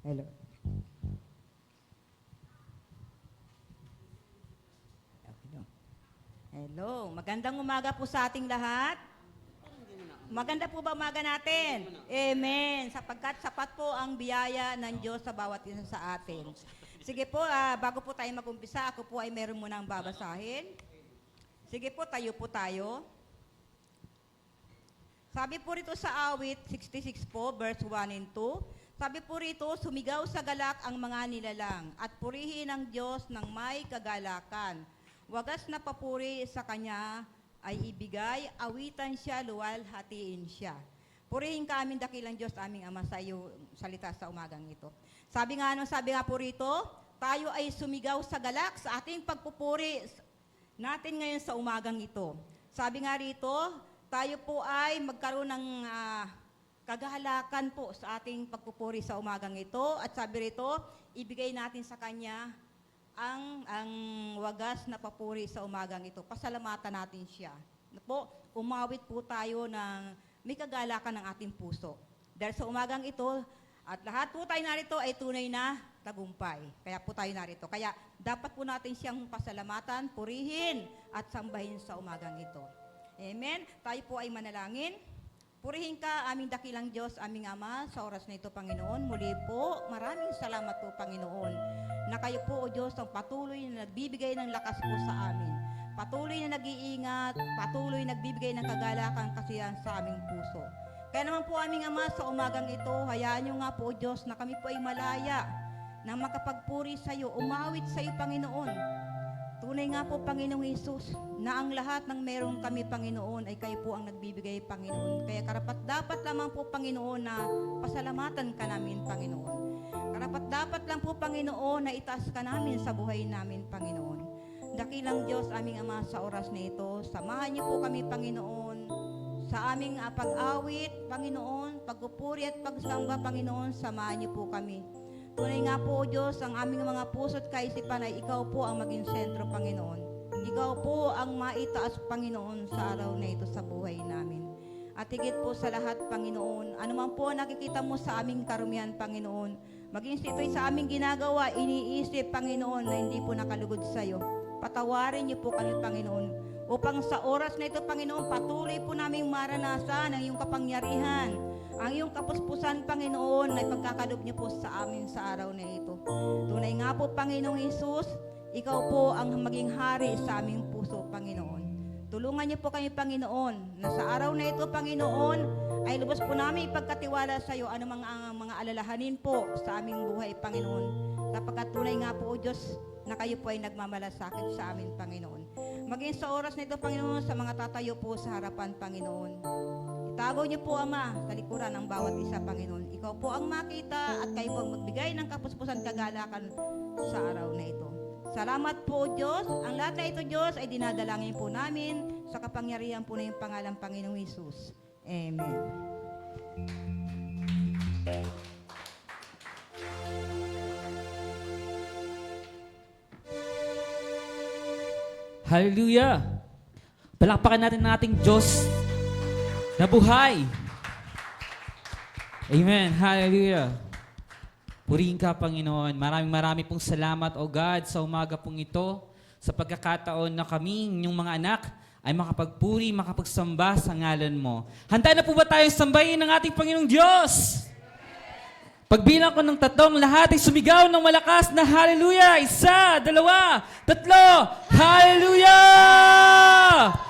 Hello. Hello. Magandang umaga po sa ating lahat. Maganda po ba umaga natin? Amen. Sapagkat sapat po ang biyaya ng Diyos sa bawat isa sa atin. Sige po, bago po tayo mag-umpisa, ako po ay meron munang babasahin. Sige po, tayo po tayo. Sabi po rito sa awit 66 po, verse 1 and 2, sabi po rito, sumigaw sa galak ang mga nilalang at purihin ang Diyos ng may kagalakan. Wagas na papuri sa Kanya ay ibigay, awitan siya, luwalhatiin siya. Purihin ka aming dakilang Diyos, aming Ama, sa iyo salita sa umagang ito. Sabi nga po rito, tayo ay sumigaw sa galak sa ating pagpupuri natin ngayon sa umagang ito. Sabi nga rito, tayo po ay magkaroon ng kagalakan po sa ating pagpupuri sa umagang ito. At sabi rito, ibigay natin sa Kanya ang wagas na papuri sa umagang ito. Pasalamatan natin siya. Po, umawit po tayo ng may kagalakan ng ating puso. Dahil sa umagang ito, at lahat po tayo narito ay tunay na tagumpay. Kaya po tayo narito. Kaya dapat po natin siyang pasalamatan, purihin at sambahin sa umagang ito. Amen. Tayo po ay manalangin. Purihin ka, aming dakilang Diyos, aming Ama, sa oras na ito, Panginoon. Muli po, maraming salamat po, Panginoon, na kayo po, O Diyos, ang patuloy na nagbibigay ng lakas po sa amin. Patuloy na nag-iingat, patuloy na nagbibigay ng kagalakan, kasiyahan sa aming puso. Kaya naman po, aming Ama, sa umagang ito, hayaan nyo nga po, O Diyos, na kami po ay malaya na makapagpuri sa iyo, umawit sa iyo, Panginoon. Tunay nga po, Panginoong Hesus, na ang lahat ng meron kami, Panginoon, ay kayo po ang nagbibigay, Panginoon. Kaya karapat-dapat lamang po, Panginoon, na pasalamatan ka namin, Panginoon. Karapat-dapat lang po, Panginoon, na itaas ka namin sa buhay namin, Panginoon. Dakilang Diyos, aming Ama, sa oras na ito, samahan niyo po kami, Panginoon, sa aming pag-awit, Panginoon, pagpupuri at pagsamba, Panginoon, samahan niyo po kami. Tunay nga po, Diyos, ang aming mga puso at kaisipan ay ikaw po ang maging sentro, Panginoon. Ikaw po ang maitaas, Panginoon, sa araw na ito sa buhay namin. At higit po sa lahat, Panginoon, anuman po nakikita mo sa aming karumihan, Panginoon, maging ito'y sa aming ginagawa, iniisip, Panginoon, na hindi po nakalugod sa iyo. Patawarin niyo po kami, Panginoon, upang sa oras na ito, Panginoon, patuloy po naming maranasan ang iyong kapangyarihan, ang iyong kapuspusan, Panginoon, na ipagkakalob niyo po sa amin sa araw na ito. Tunay nga po, Panginoong Hesus, ikaw po ang maging hari sa aming puso, Panginoon. Tulungan niyo po kami, Panginoon, na sa araw na ito, Panginoon, ay lubos po namin ipagkatiwala sa iyo anumang mga alalahanin po sa aming buhay, Panginoon. Sapagkat tunay nga po, O Diyos, na kayo po ay nagmamalasakit sa amin, Panginoon. Maging sa oras na ito, Panginoon, sa mga tatayo po sa harapan, Panginoon. Itago niyo po, Ama, sa likuran ng bawat isa, Panginoon. Ikaw po ang makita at kayo po ang magbigay ng kapuspusan kagalakan sa araw na ito. Salamat po, Diyos. Ang lahat na ito, Diyos, ay dinadalangin po namin sa kapangyarihan po na yung pangalang Panginoong Hesus. Amen. Hallelujah! Palakpakan natin ang ating Diyos na buhay. Amen. Hallelujah. Purihin ka, Panginoon. Maraming pong salamat, O God, sa umaga pong ito, sa pagkakataon na kami, inyong mga anak, ay makapagpuri, makapagsamba sa ngalan mo. Handa na po ba tayong sambahin ng ating Panginoong Diyos? Pagbilang ko ng 3, lahat ay sumigaw ng malakas na hallelujah. 1, 2, 3, hallelujah!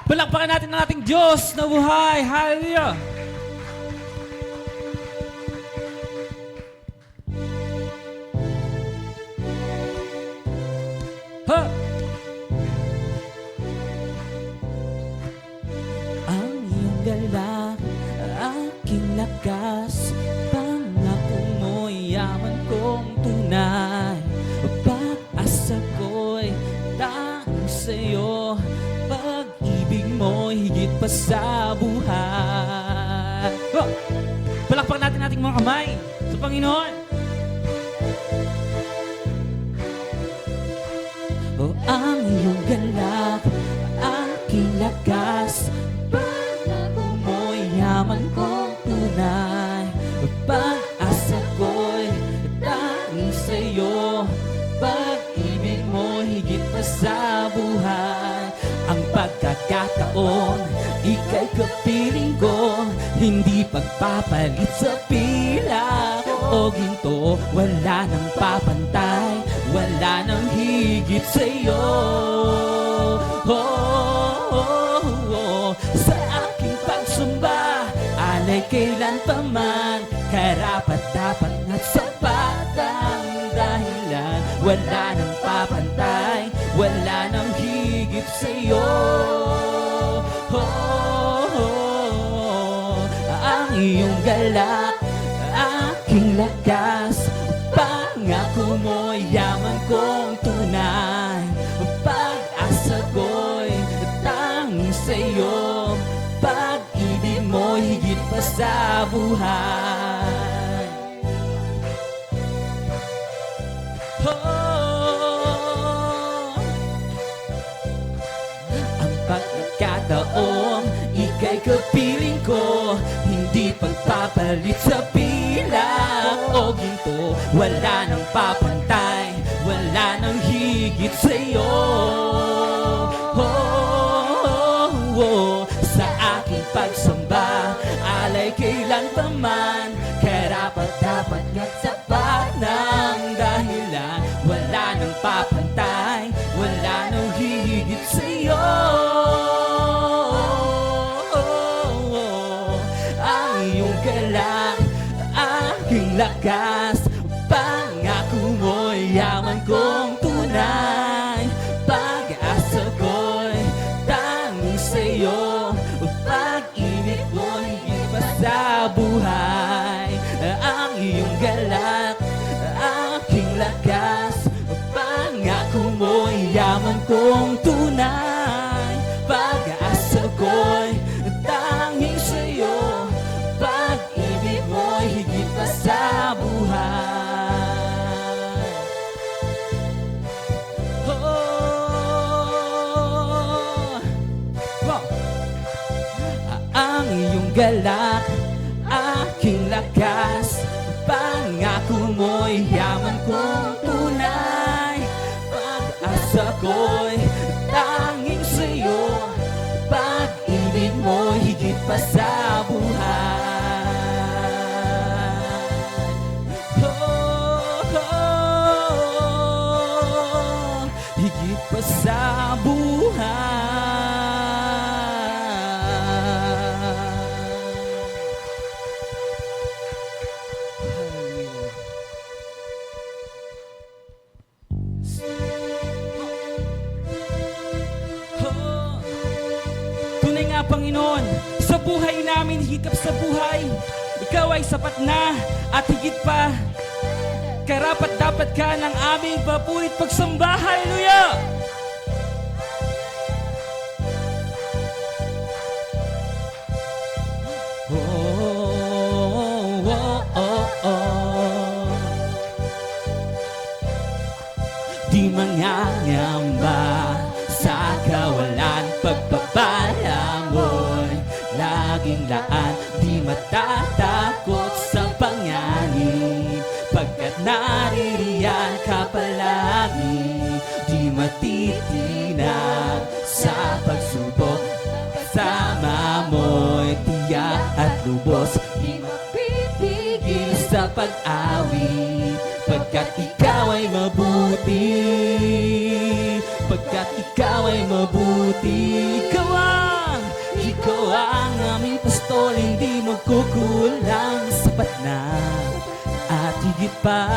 Palakpakan natin ang ating Diyos na buhay. Hallelujah! Ha! Ang iyong galak, aking lakas, pangako mo'y yaman kong tunay. Pag-asa ko'y tanging sa'yo, pag-ibig mo'y higit pa sa buhay. Oh! Palakpakan natin ating mga kamay sa Panginoon. Oh, ang iyong galak, aking lakas, pangako mo'y yaman kong tunay. Pag-asa ko'y taon, ika'y kapiling ko, hindi pagpapalit sa pila o ginto. Wala nang papantay, wala nang higit sa'yo. Sa aking pagsamba, alay kailan pa man, karapat dapat at sapat ang dahilan. Wala nang papantay, wala nang higit sa'yo. Ang iyong galak, aking lakas, pangako mo'y yaman kong tunay. Pag-asa ko'y tanging sa'yo, pag-ibig mo higit pa sa buhay. Ang pagkakataon, ika'y kapiling ko, hindi pagpapalit sa pila o ginto. Wala nang papantay, wala nang higit sa'yo. Sa aking pagsamba, alay kailan pa man, karapat dapat at sapat ng dahilan. Wala nang papantay, wala nang higit sa'yo. Ang iyong galak, aking lakas, pangako mo'y yaman kong tunay. Pag-asa ko'y tanging sa'yo, pag-ibig mo higit pa sa buhay. Ang iyong galak, aking lakas, pangako mo'y yaman kong tunay. Pag-asa ko'y tanging sa'yo, pag-ibig mo higit pa sa buhay. Ang iyong galak, aking lakas, pangako mo'y yaman kong tunay. Pag-asa ko'y tanging sa'yo, pag-ibig mo higit pa sa buhay. Higit pa sa buhay. Tunay nga, Panginoon, sa buhay namin, higit sa buhay, ikaw ay sapat na at higit pa. Karapat dapat ka ng aming papurit pagsamba. Hallelujah! Di mangangamba sa kawalan, pagpapala mo'y laging laan. Di matatakot sa panganib, pagkat naririyan ka palagi. Di matitinag sa pagsubok, kasama mo'y tiyak at lubos. Di mapipigil sa pag-awit, pagkat ikaw ay mabuti. Pagkat ikaw ay mabuti. Ikaw ang aming pastol, hindi magkukulang. Sapat na at higit pa,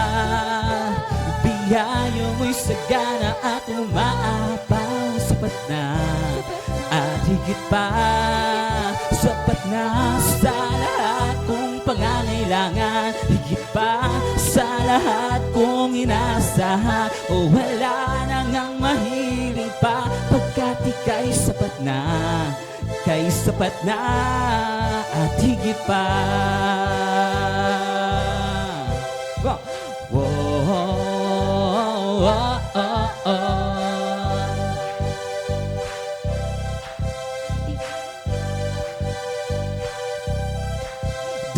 biyaya mo'y sagana at umaapaw. Sapat na at higit pa, sapat na sa lahat kong pangangailangan. Higit pa sa lahat kong inaasahan. O wala nang ang mahiling pa, pagkat ika'y sapat na, kay sapat na at higit pa.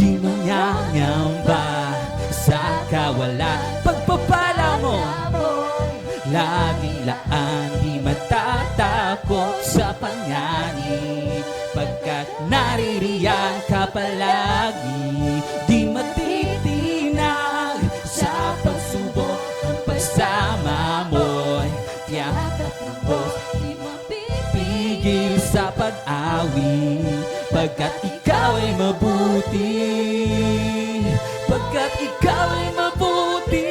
Di mangangamba sa kawalan, pagpapala mo laging laan. Di matatakot sa panganib, bibigyan ka palagi. Di matitinag sa pagsubok ang pagsama mo'y tiyak at lubos. Di mapipigil Pigil sa pag-awi, pagkat ikaw ay mabuti. Pagkat ikaw ay mabuti.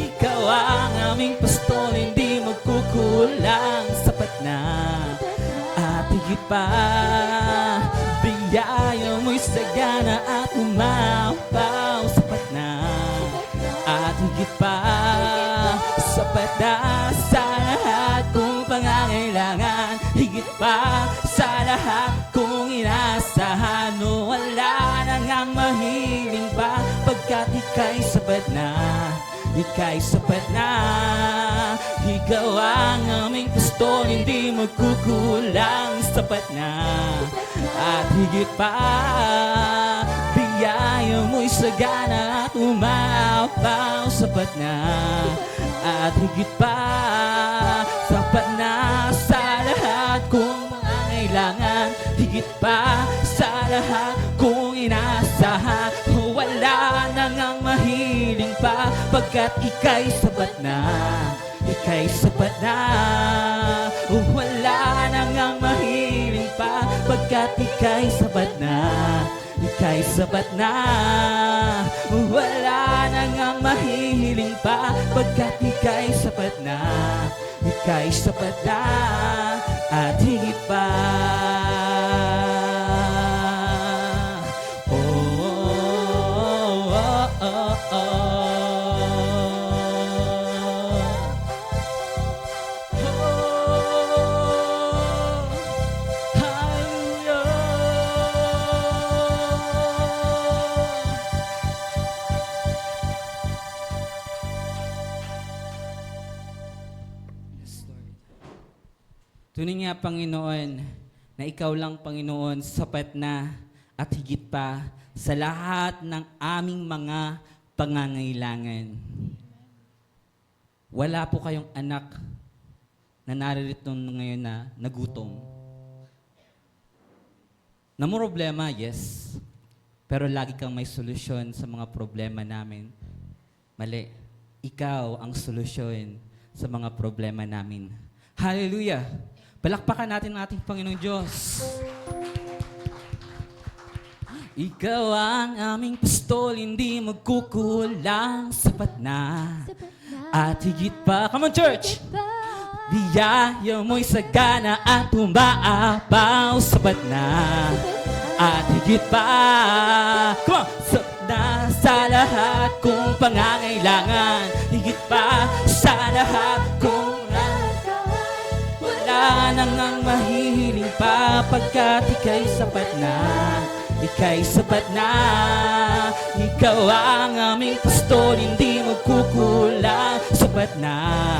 Ikaw ang aming pastol, hindi magkukulang. Sapat na at higit pa, biyaya mo'y sagana at umapaw. Sapat na at higit pa, sapat na sa lahat kong pangangailangan. Higit pa sa lahat kong inasahan. O wala nang ang mahiling pa, pagkat ika'y sapat na. Ika'y sapat na. Ikaw ang aming pastol, hindi magkukulang. Sapat na at higit pa, biyaya mo'y sagana at umapaw. Sapat na at higit pa, sapat na sa lahat kong mga kailangan. Higit pa sa lahat kong inasahan. Wala nang ang mahiling pa, pagkat ika'y sapat na. Ika'y sapat na. Wala nang ang mahiling pa, pagkat ika'y sapat na. Ika'y sapat na. Wala nang ang mahiling pa, pagkat ika'y sapat na. Ika'y sapat na at higit pa. Tunay nga, Panginoon, na Ikaw lang, Panginoon, sapat na at higit pa sa lahat ng aming mga pangangailangan. Wala po kayong anak na naririto ngayon na nagutom. Namumroblema, yes. Pero lagi kang may solusyon sa mga problema namin. Mali. Ikaw ang solusyon sa mga problema namin. Hallelujah! Palakpakan natin ang ating Panginoong Diyos. Ikaw ang aming pastol, hindi magkukulang. Sapat na at higit pa. Come on, church! Biyaya mo'y sagana at umaapaw. Sapat na at higit pa. Come on! Sapat na sa lahat kong pangangailangan. Higit pa sa lahat kong wala nang ang mahihiling pa, pagkat ika'y sapat na. Ika'y sapat na. Ikaw ang aming pastol, hindi magkukulang. Sapat na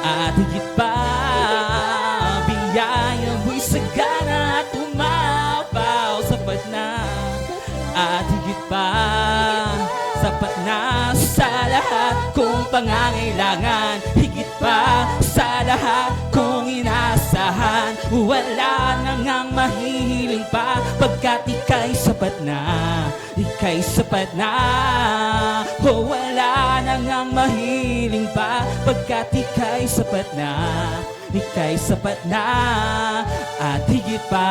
at higit pa, biyaya mo'y sagana at umapaw. Sapat na at higit pa, sapat na sa lahat kong pangangailangan. Higit pa sa lahat kong inasahan. Wala nang ang mahihiling pa, pagkat ika'y sapat na. Ika'y sapat na. Wala nang ang mahihiling pa, pagkat ika'y sapat na. Ika'y sapat na at higit pa.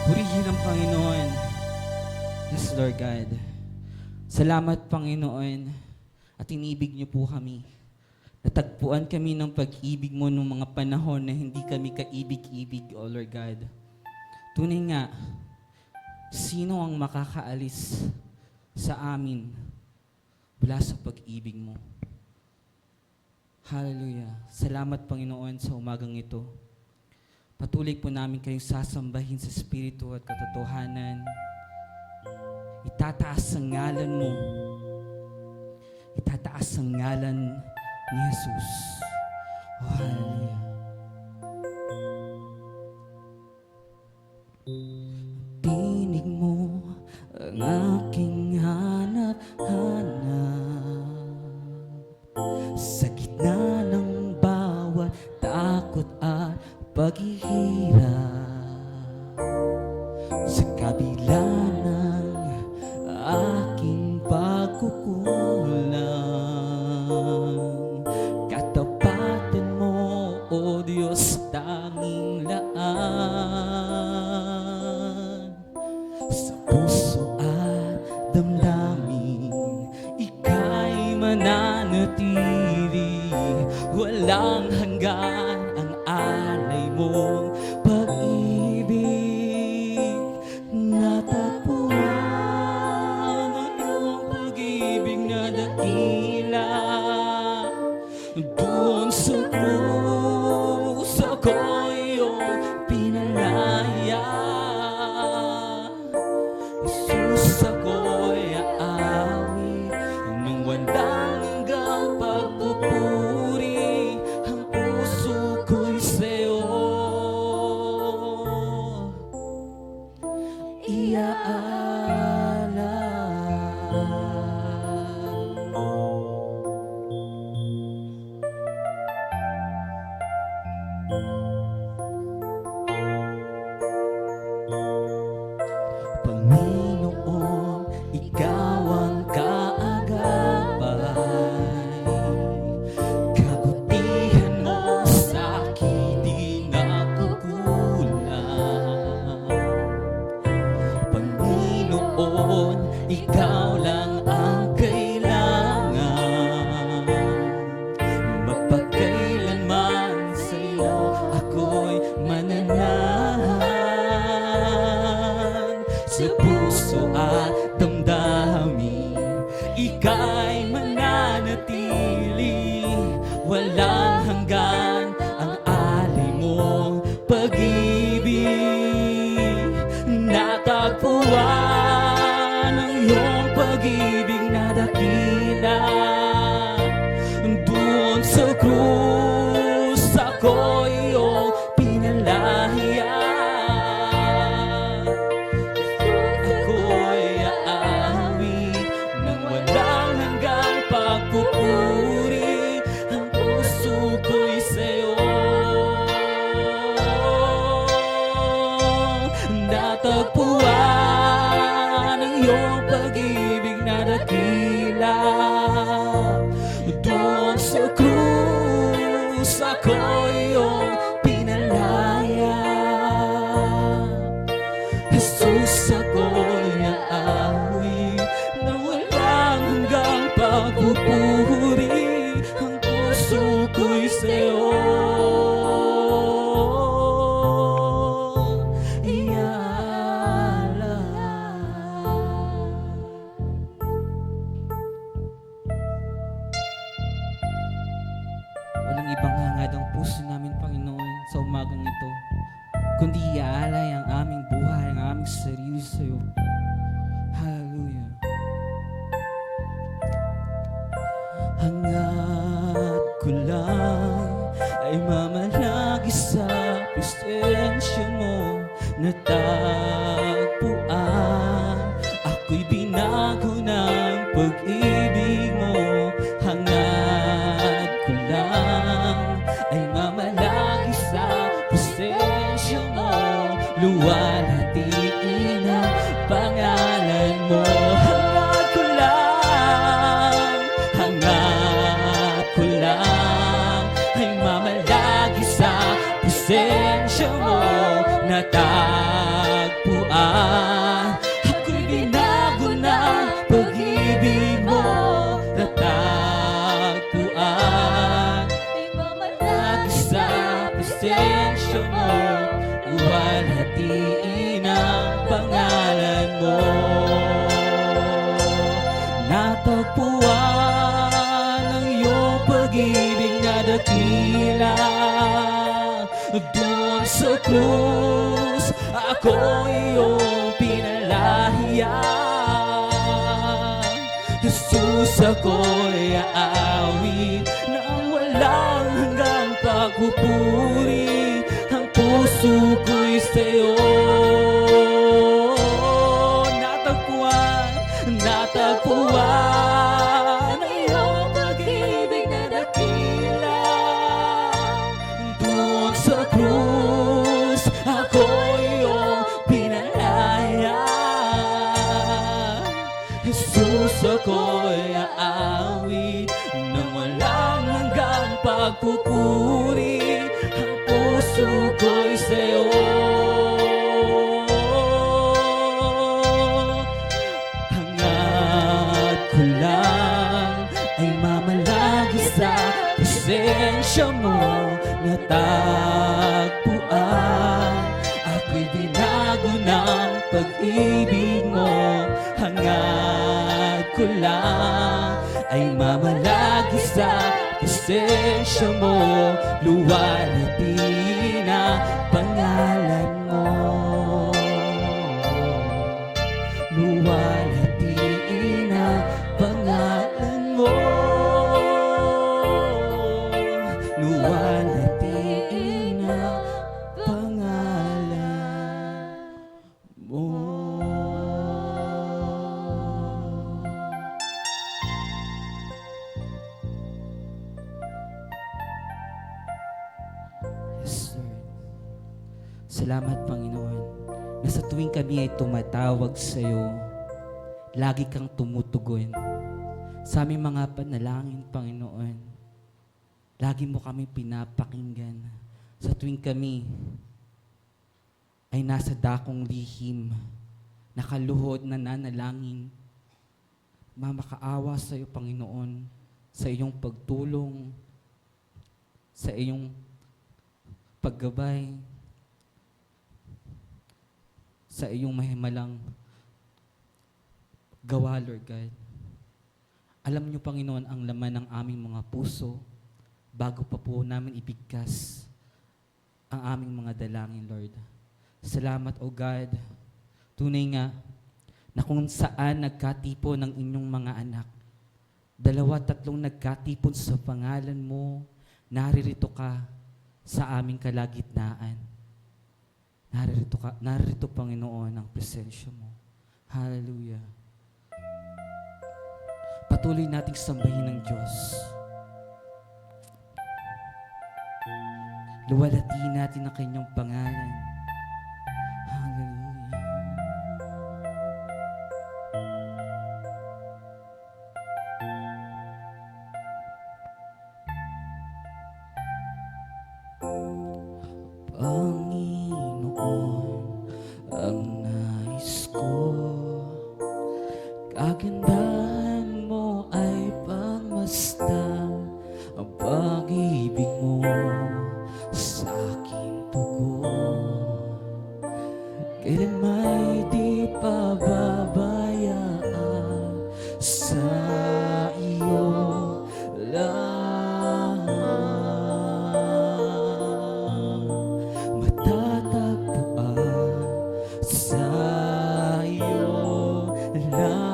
Purihin ang Panginoon. Yes, Lord God. Salamat, Panginoon, at inibig niyo po kami. Natagpuan kami ng pag-ibig mo noong mga panahon na hindi kami kaibig-ibig, O Lord God. Tunay nga, sino ang makakaalis sa amin mula sa pag-ibig mo? Hallelujah. Salamat, Panginoon, sa umagang ito. Patuloy po namin kayong sasambahin sa Espiritu at katotohanan. Itataas ang ngalan mo. Itataas ang ngalan ni Jesus. Oh, hallelujah. paghihirap sa kabila ng aking pagkukulang. Katapatan mo, O Diyos, tanging laan. Sa puso at damdamin, ika'y mananatili. Walang hanggan ang alay mong pag-ibig. Natagpuan ang iyong pag-ibig na dakila. Doon sa krus ako'y iyong pinalaya. Jesus, ako'y aawit ng walang hanggang pagpupuri. Ang puso ko'y sa'yo Panginoon, ikaw ang kaagapay. Kabutihan mo sa'kin di nakukulang. Panginoon, ikaw lang ang kailangan. Mapagkailanman sa'yo ako'y mananahan. Sa puso at damdamin, ika'y mananatili. Walang hanggan ang alay mong pag-ibig. Natagpuan ang iyong pag-ibig na dakila. Doon sa krus ako'y iyong pinalaya. Ako'y aawit ng walang hanggang pagpupuri. Ang puso ko'y sa'yo. Natagpuan ang iyong pag-ibig na dakila. Doon sa krus ako'y iyong pinalaya. Jesus, ako'y aawit na walang hanggang pagpupuri. Ang puso ko'y sa'yo Walang ibang hangad ang puso namin, Panginoon, sa umagang ito, kundi iaalay ang aming buhay, ang aming sarili sa'yo. Hallelujah. Hangad ko lang ay mamalagi sa presensya mo. Natagpuan, ako'y binago ng pag-ibig mo. Hangad ko lang ay mamalagi sa presensya mo. Luwalhatiin ang pangalan mo. Hangad ko lang ay mamalagi sa presensya mo. Natagpuan, ako'y binago ng pag-ibig mo. Natagpuan, ay mamalagi sa presensya mo. Luwalhatiin ang pangalan mo. Natagpuan ang iyong pag-ibig na dakila. Doon sa krus ako'y iyong pinalaya. Jesus, ako'y aawit ng walang hanggang pagpupuri. Ang puso ko'y sa'yo. Natagpuan ang iyong pag-ibig na dakila. Doon sa krus suko'y sa'yo. Hangad ko lang ay mamalagi sa presensya mo, natagpuan. Ako'y binago ng pag-ibig mo. Hangad ko lang ay mamalagi sa presensya mo, luwalhati na pangalan mo. Luwalhati na pangalan mo. Luwalhati na pangalan mo. Yes, Lord. Salamat, Panginoon, na sa tuwing kami ay tumatawag sa iyo, lagi kang tumutugon. Sa aming mga panalangin, Panginoon, lagi mo kami pinapakinggan. Sa tuwing kami ay nasa dakong lihim, nakaluhod na nanalangin, mamakaawa sa iyo, Panginoon, sa iyong pagtulong, sa iyong paggabay, sa iyong mahimalang gawa, Lord God. Alam niyo, Panginoon, ang laman ng aming mga puso bago pa po namin ibigkas ang aming mga dalangin, Lord. Salamat, O God. Tunay nga na kung saan nagkatipon ng inyong mga anak, 2-3 nagkatipon sa pangalan mo, naririto ka sa aming kalagitnaan. Naririto, Panginoon, ang presensya mo. Hallelujah. Patuloy nating sambahin ng Diyos. Luwalhatiin natin ang kanyang pangalan. Hallelujah. Panginoon, ang nais ko, kagandahan mo ay pagmasdan, ang pag-ibig mo sa aking tugon. Kailan may di pababayaan sa iyo lang. Matatagpuan sa iyo lamang.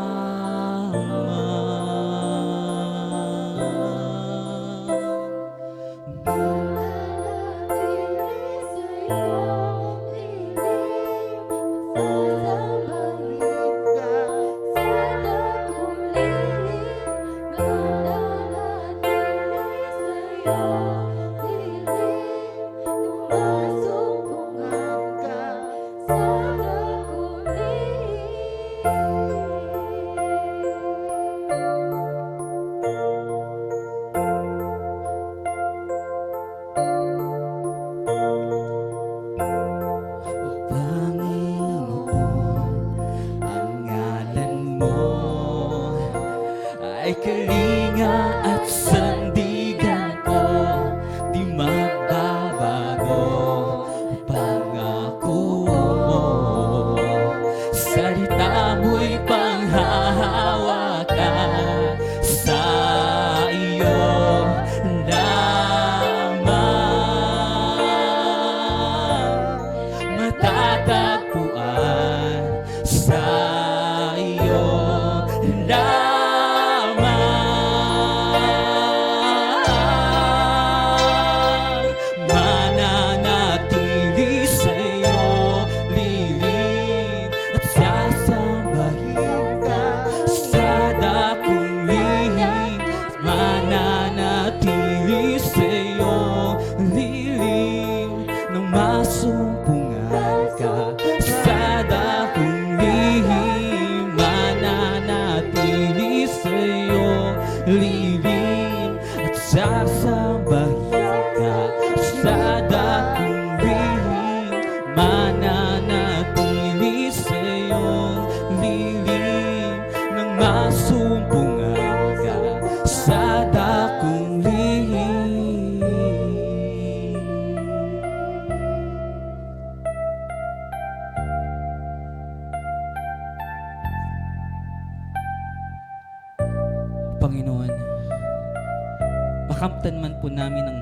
Ay kalinga at sandigan ko, di magbabago pangako mo. Salita mo'y panghahawakan, sa iyo lamang matatagpuan, sa iyo lamang. Mananatili sa'yo, lilin at sasambahin ka sa dakong lihim. Mananatili sa'yo, lilin nang masumpungan ka sa dakong lihim. Mananatili sa'yo, lilin at sasambahin ka sa dakong Panginoon, makamtan man po namin ang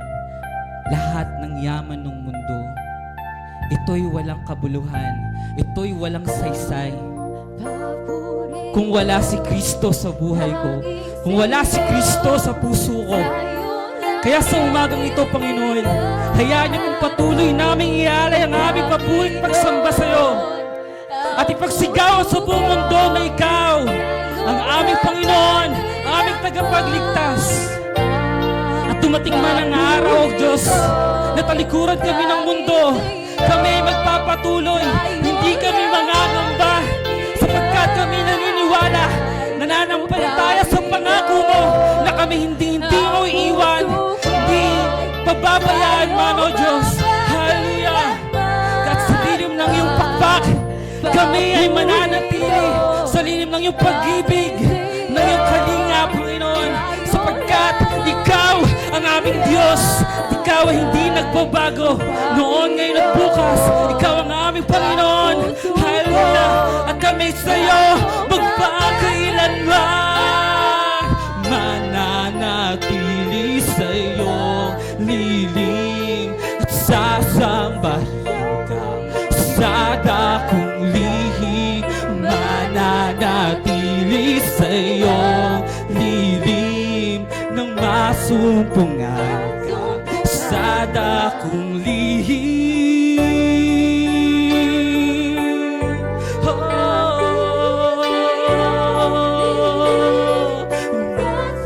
lahat ng yaman ng mundo, ito'y walang kabuluhan, ito'y walang saysay. Kung wala si Kristo sa buhay ko, kung wala si Kristo sa puso ko. Kaya sa umagang ito, Panginoon, hayaan niyo kung patuloy naming ialay ang aming papurit pagsamba sa iyo. At ipagsigaw sa buong mundo na ikaw, ang aming Panginoon, ang aming tagapagligtas. At dumating man ang araw, O Diyos, na talikuran kami ng mundo, kami ay magpapatuloy, hindi kami mangangamba, sapagkat kami naniniwala, nananampalataya sa pangako mo, na kami hindi mo iiwan, hindi pababayaan man, O Diyos. Hallelujah! At sa lilim ng iyong pakpak, kami ay mananatili sa lilim ng iyong pag-ibig, ng iyong kalinga, Panginoon, sapagkat ikaw ang aming Diyos. Ikaw ay hindi nagbabago noon, ngayon at bukas. Ikaw ang aming Panginoon. Hallelujah! At kami sa iyo magpakailanman, mananatili sa iyong lilim at sasambahin ka sa dakong lihim, mananatili sa iyong lilim nang masumpungan ka sa dakong lihim.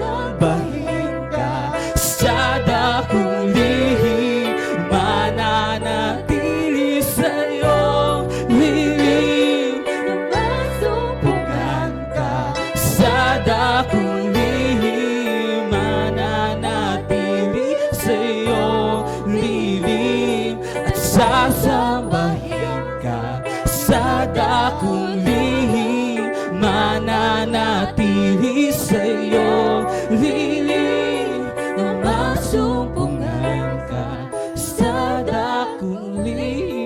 Sambahin ka sa dakong lihim, mananatili sa iyong lilim nang masumpungan ka sa dakong lihim, mananatili sa iyong lilim at sasambahin ka sa dakong lihim, mananatili sa iyong lilim nang masumpungan ka sa dakong lihim.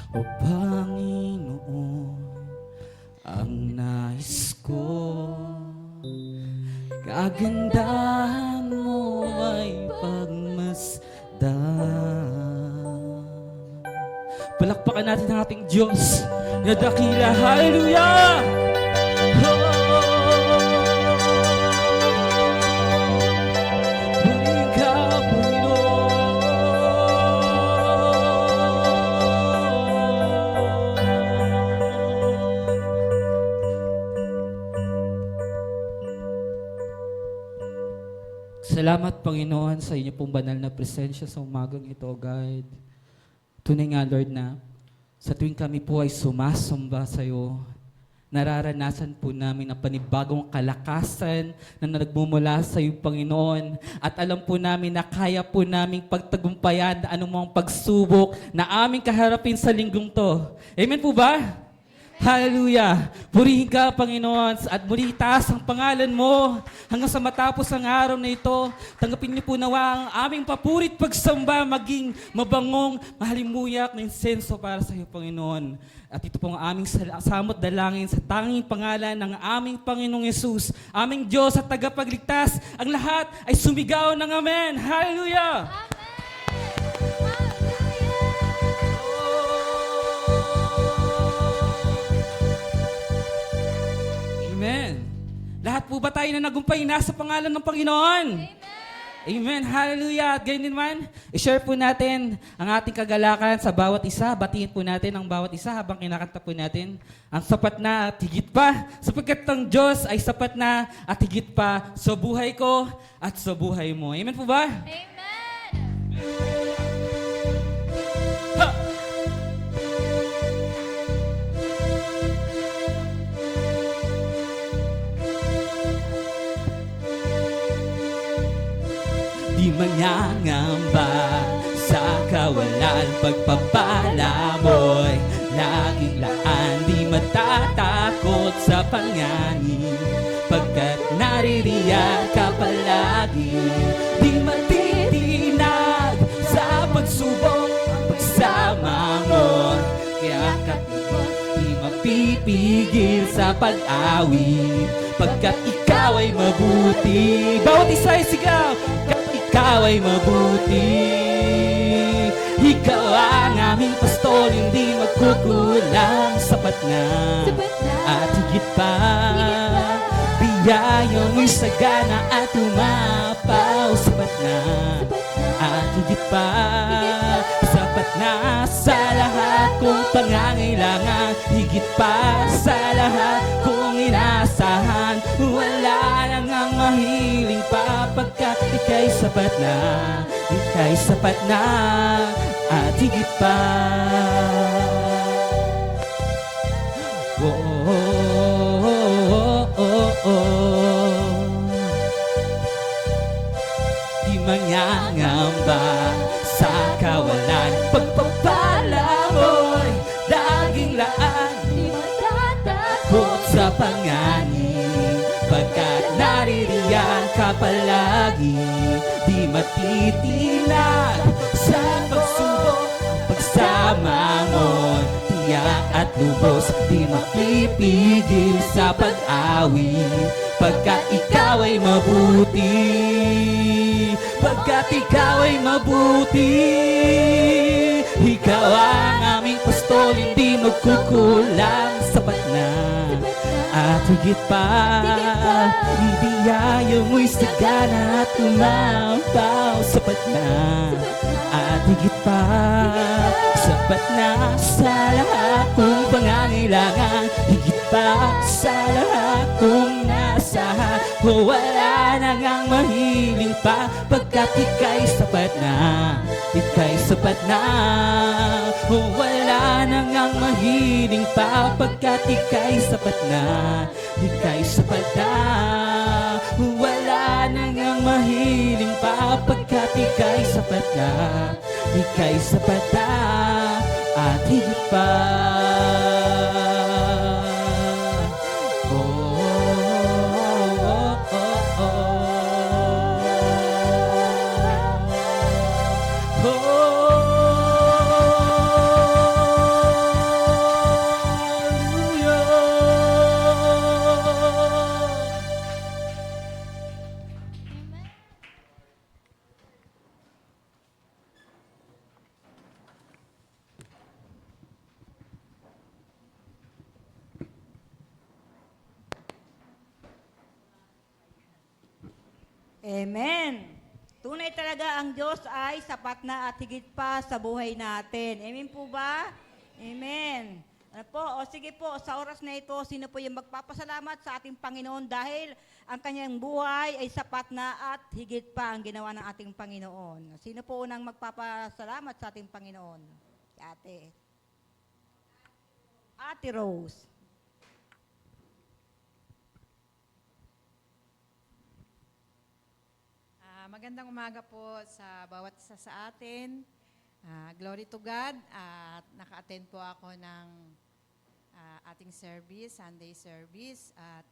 O Panginoon, ang nais ko, kagandahan mo ay pagmasdan. Palakpakan natin ang ating Diyos na dakila. Hallelujah! Ikaw, salamat, Panginoon, sa inyo pong banal na presensya sa umagang ito, God. Tunay nga, Lord, na sa tuwing kami po ay sumasamba sa iyo, nararanasan po namin ang panibagong kalakasan na nagmumula sa iyo, Panginoon. At alam po namin na kaya po naming pagtagumpayan anumang pagsubok na aming kaharapin sa linggong to. Amen po ba? Hallelujah! Purihin ka, Panginoon, at muli itaas ang pangalan mo hanggang sa matapos ang araw na ito. Tanggapin niyo po nawa ang aming papurit pagsamba, maging mabangong, mahalimuyak na insenso para sa iyo, Panginoon. At ito po ang aming samot dalangin sa tanging pangalan ng aming Panginoong Yesus, aming Diyos at tagapagligtas. Ang lahat ay sumigaw ng Amen! Hallelujah! Amen. Lahat po ba tayo na nagumpay nasa pangalan ng Panginoon? Amen. Amen. Hallelujah. At ganyan naman, i-share po natin ang ating kagalakan sa bawat isa. Batiin po natin ang bawat isa habang kinakanta po natin ang sapat na at higit pa. Sapagkat ang Diyos ay sapat na at higit pa sa buhay ko at sa buhay mo. Amen po ba? Amen. Ha! Di mangangamba sa kawalan, pagpapala mo'y laging laan. Di matatakot sa panganib, pagkat naririyan ka palagi. Di matitinag pipigil sa pag-awit, pagkat ikaw ay mabuti. Bawat isa ay sigaw, pagkat ikaw ay mabuti. Ikaw ang aming pastol, hindi magkukulang, sapat na at higit pa. Biyaya mo'y sagana at umapaw, sapat na at higit pa. Sapat na sa lahat kong pangangailangan, higit pa sa lahat kong inaasahan. Wala nang ang mahiling pa, pagkat ika'y sapat na, ika'y sapat na at higit pa. Oh, oh, oh, oh, oh. Di mangangamba sa kawalan, pagpapala mo'y laging laan. Di matatakot sa panganib, pagkat naririyan ka palagi. Di matitinag sa pagsubok, pagsama mo'y tiyak at lubos. Di mapipigil sa pag-awit, pagkat ikaw ay mabuti. Pagkat ikaw ay mabuti. Ikaw ang aming pastol, hindi magkukulang, sapat na at higit pa. Biyaya mo'y sagana at umapaw, sapat na at higit pa. Sapat na sa lahat kong pangangailangan, higit pa sa lahat kong nasahan. Wala nang ang mahiling pa, pagkat ika'y sapat na, ika'y sapat na. Wala nang ang mahiling pa, pagkat ika'y sapat na, ika'y sapat na. Wala nang ang mahiling pa, pagkat ika'y sapat na, ika'y sapat na at higit pa. Oh, oh, oh, oh, oh. Amen. Tunay talaga ang Diyos ay sapat na at higit pa sa buhay natin. Amen po ba? Amen. Ano po? O sige po, sa oras na ito, sino po yung magpapasalamat sa ating Panginoon dahil ang kanyang buhay ay sapat na at higit pa ang ginawa ng ating Panginoon. Sino po unang magpapasalamat sa ating Panginoon? Si Ate. Ate Rose. Magandang umaga po sa bawat isa sa atin. Glory to God. At naka-attend po ako ng ating service, Sunday service. At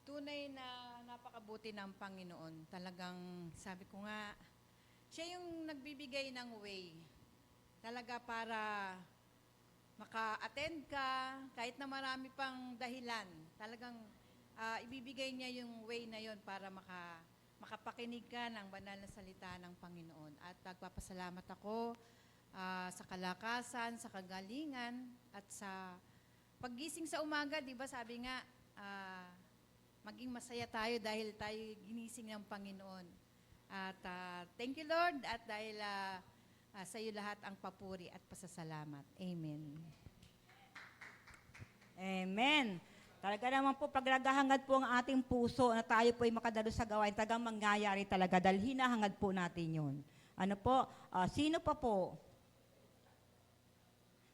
tunay na napakabuti ng Panginoon. Talagang sabi ko nga, siya yung nagbibigay ng way. Talaga para maka-attend ka, kahit na marami pang dahilan. Talagang ibibigay niya yung way na yon para makapakinig ka ng banal na salita ng Panginoon. At nagpapasalamat ako sa kalakasan, sa kagalingan, at sa paggising sa umaga. Di ba sabi nga, maging masaya tayo dahil tayo ginising ng Panginoon. At thank you Lord, at dahil sa iyo lahat ang papuri at pasasalamat. Amen. Amen. Talaga naman po, paglagahangad po ang ating puso na tayo po ay makadalo sa gawain, talagang mangyayari talaga dahil hinahangad po natin yun. Ano po? Sino pa po?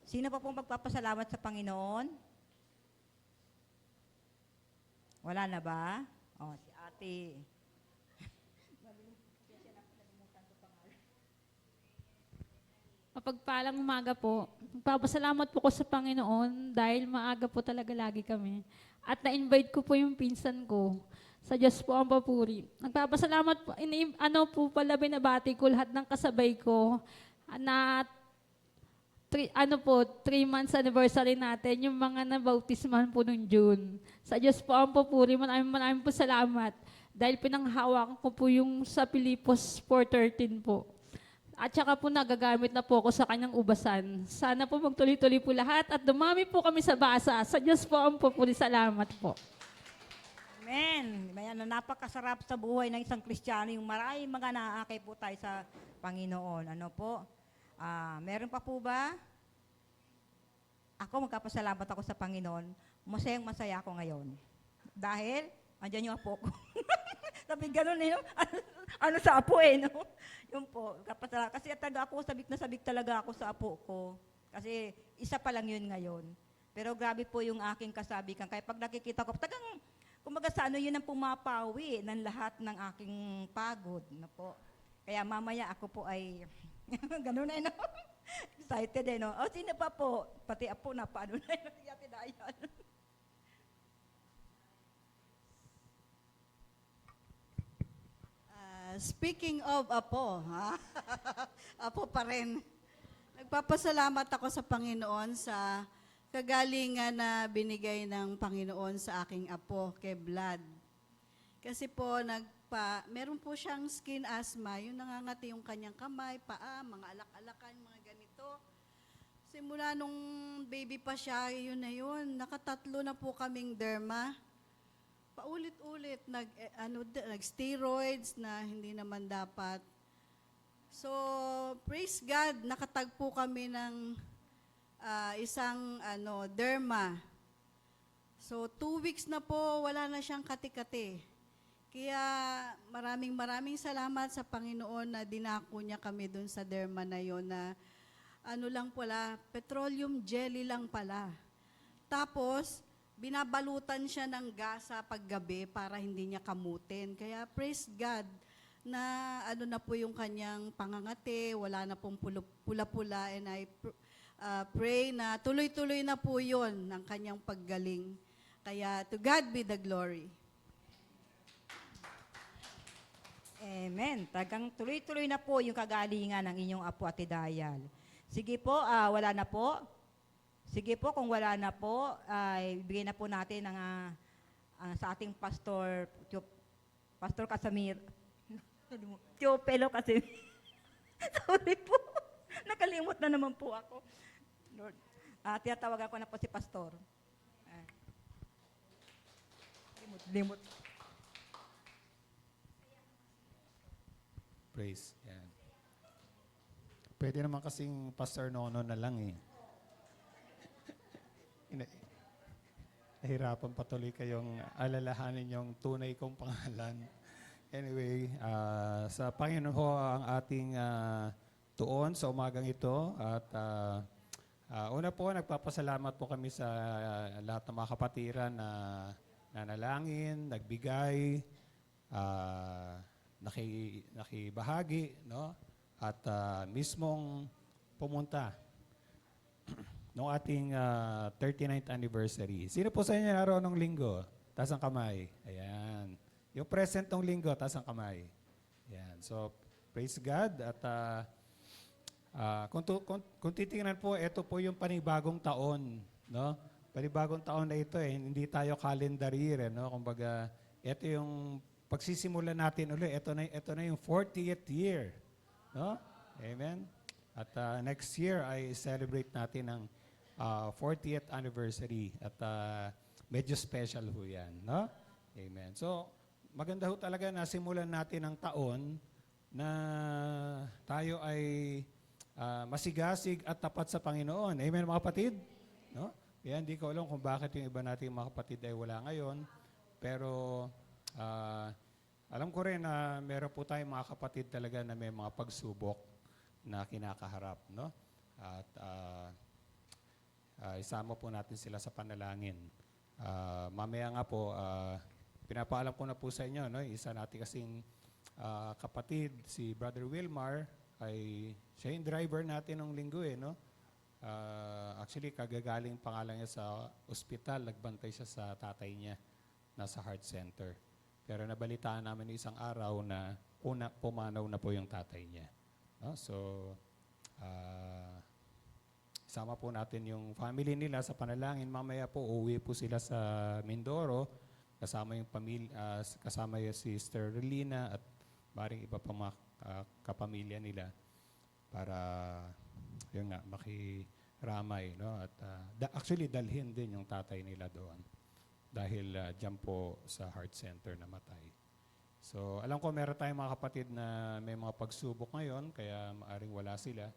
Sino pa po magpapasalamat sa Panginoon? Wala na ba? Si Ate. Mapagpalang umaga po. Magpapasalamat po ko sa Panginoon dahil maaga po talaga lagi kami. At na-invite ko po yung pinsan ko. Sa Diyos po ang papuri. Nagpapasalamat po, binabati ko lahat ng kasabay ko na 3 months anniversary natin, yung mga nabautisman po nung June. Sa Diyos po ang papuri, maraming po salamat. Dahil pinanghawakan ko po yung sa Pilipos 4:13 po. At saka po nagagamit na po ako sa kanyang ubasan. Sana po magtuloy-tuloy po lahat at dumami po kami sa basa. Sa Diyos po ang papuri, salamat po. Amen. Ayan, napakasarap sa buhay ng isang Kristiyano yung maraming mga naaakay po tayo sa Panginoon. Ano po? Meron pa po ba? Ako, magkapasalamat ako sa Panginoon. Masayang masaya ako ngayon. Dahil, andyan yung apo ko. Sabi, ganun eh, no? Ano sa apo eh, no? Yun po, kapasalamat. Kasi sabik talaga ako sa apo ko. Kasi isa pa lang yun ngayon. Pero grabe po yung aking kasabikan. Kaya pag nakikita ko, kumbaga sa ano yun ang pumapawi ng lahat ng aking pagod. No po. Kaya mamaya ako po ay, ganun na, no? Excited eh, no? O, sino pa po? Pati apo na, paano na yun? Yati na yan. Speaking of Apo, ha? Apo pa rin. Nagpapasalamat ako sa Panginoon sa kagalingan na binigay ng Panginoon sa aking apo, kay Vlad. Kasi po, meron po siyang skin asthma, yung nangangati yung kanyang kamay, paa, mga alak-alakan, mga ganito. Simula nung baby pa siya, yun na yun. Nakatatlo na po kaming derma. Paulit-ulit, nag-steroids na hindi naman dapat. So, praise God, nakatagpo kami ng isang derma. So, 2 weeks na po, wala na siyang kati-kati. Kaya maraming salamat sa Panginoon na dinako niya kami dun sa derma na yon na lang pala, petroleum jelly lang pala. Tapos, binabalutan siya ng gasa paggabi para hindi niya kamutin. Kaya praise God na na po yung kanyang pangangati, wala na pong pula-pula, and I pray na tuloy-tuloy na po yun ng kanyang paggaling. Kaya to God be the glory. Amen. Tagang tuloy-tuloy na po yung kagalingan ng inyong apo Ate Dayal. Sige po, wala na po. Sige po, kung wala na po, ibigay na po natin sa ating pastor, Pastor Casimir. Teopelo Casimir. Sorry po. Nakalimot na naman po ako. Lord, tiyatawagan ko na po si Pastor. Limot. Praise. Yan. Pwede naman kasing Pastor Nono na lang eh. Nahirapan patuloy kayong alalahanin yung tunay kong pangalan. Anyway, sa Panginoon ho ang ating tuon sa umagang ito. At una po, nagpapasalamat po kami sa lahat ng mga kapatiran na nanalangin, nagbigay, nakibahagi, no? At mismong pumunta noong ating 39th anniversary. Sino po sa inyo naroon ng linggo? Taas ang kamay. Ayan. Yung present ng linggo, taas ang kamay. Ayan. So, praise God. At kung titingnan po, ito po yung panibagong taon. No? Panibagong taon na ito eh. Hindi tayo calendar year. No? Kumbaga, ito yung pagsisimula natin ulit. Ito na yung 40th year. No? Amen? At next year ay celebrate natin ang 40th anniversary. At medyo special ho yan. No? Amen. So, maganda ho talaga na simulan natin ang taon na tayo ay masigasig at tapat sa Panginoon. Amen, mga kapatid? No? Kaya hindi ko alam kung bakit yung iba nating mga kapatid ay wala ngayon. Pero alam ko rin na meron po tayong mga kapatid talaga na may mga pagsubok na kinakaharap. No? At isama po natin sila sa panalangin. Mamaya nga po, pinapaalam ko na po sa inyo, no? Isa natin kasing kapatid, si Brother Wilmar, ay siya yung driver natin ng linggo eh, no? Actually, kagagaling pangalan niya sa ospital, nagbantay siya sa tatay niya, nasa heart center. Pero nabalitaan namin isang araw na pumanaw na po yung tatay niya. No? So, Isama po natin yung family nila sa panalangin. Mamaya po, uuwi po sila sa Mindoro. Kasama yung pamilya, kasama yung Sister Relina at maring iba pang mga kapamilya nila para yun nga, makiramay. No? At actually, dalhin din yung tatay nila doon dahil dyan po sa heart center namatay. So, alam ko meron tayong mga kapatid na may mga pagsubok ngayon, kaya maaring wala sila.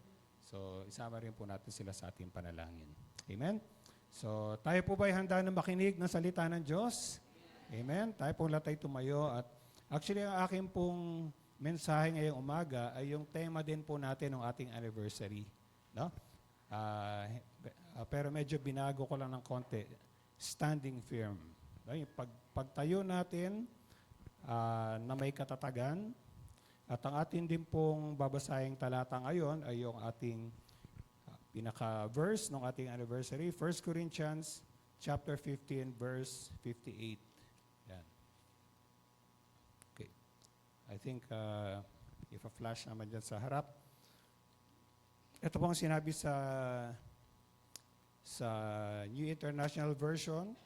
So, isama rin po natin sila sa ating panalangin. Amen? So, tayo po ba'y handa na makinig ng salita ng Diyos? Amen? Tayo po lahat ay tumayo. At actually, ang aking pong mensahe ngayong umaga ay yung tema din po natin ng ating anniversary. No? Pero medyo binago ko lang ng konti. Standing firm. No? Yung pagtayo natin na may katatagan. At ang atin din pong babasahing talata ngayon ay yung ating pinaka-verse ng ating anniversary, 1 Corinthians chapter 15, verse 58. Yan. Okay. I think if a flash naman dyan sa harap. Ito pong sinabi sa New International Version.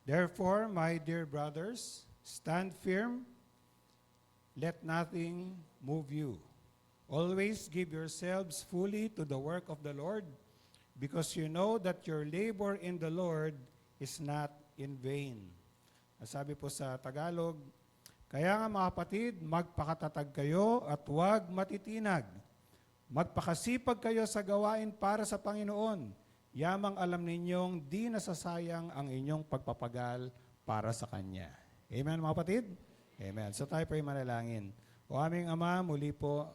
Therefore, my dear brothers, stand firm, let nothing move you. Always give yourselves fully to the work of the Lord, because you know that your labor in the Lord is not in vain. Sabi po sa Tagalog, kaya nga mga kapatid, magpakatatag kayo at huwag matitinag. Magpakasipag kayo sa gawain para sa Panginoon. Yamang alam ninyong di nasasayang ang inyong pagpapagal para sa Kanya. Amen mga kapatid? Amen. So tayo po ay manalangin. O aming Ama, muli po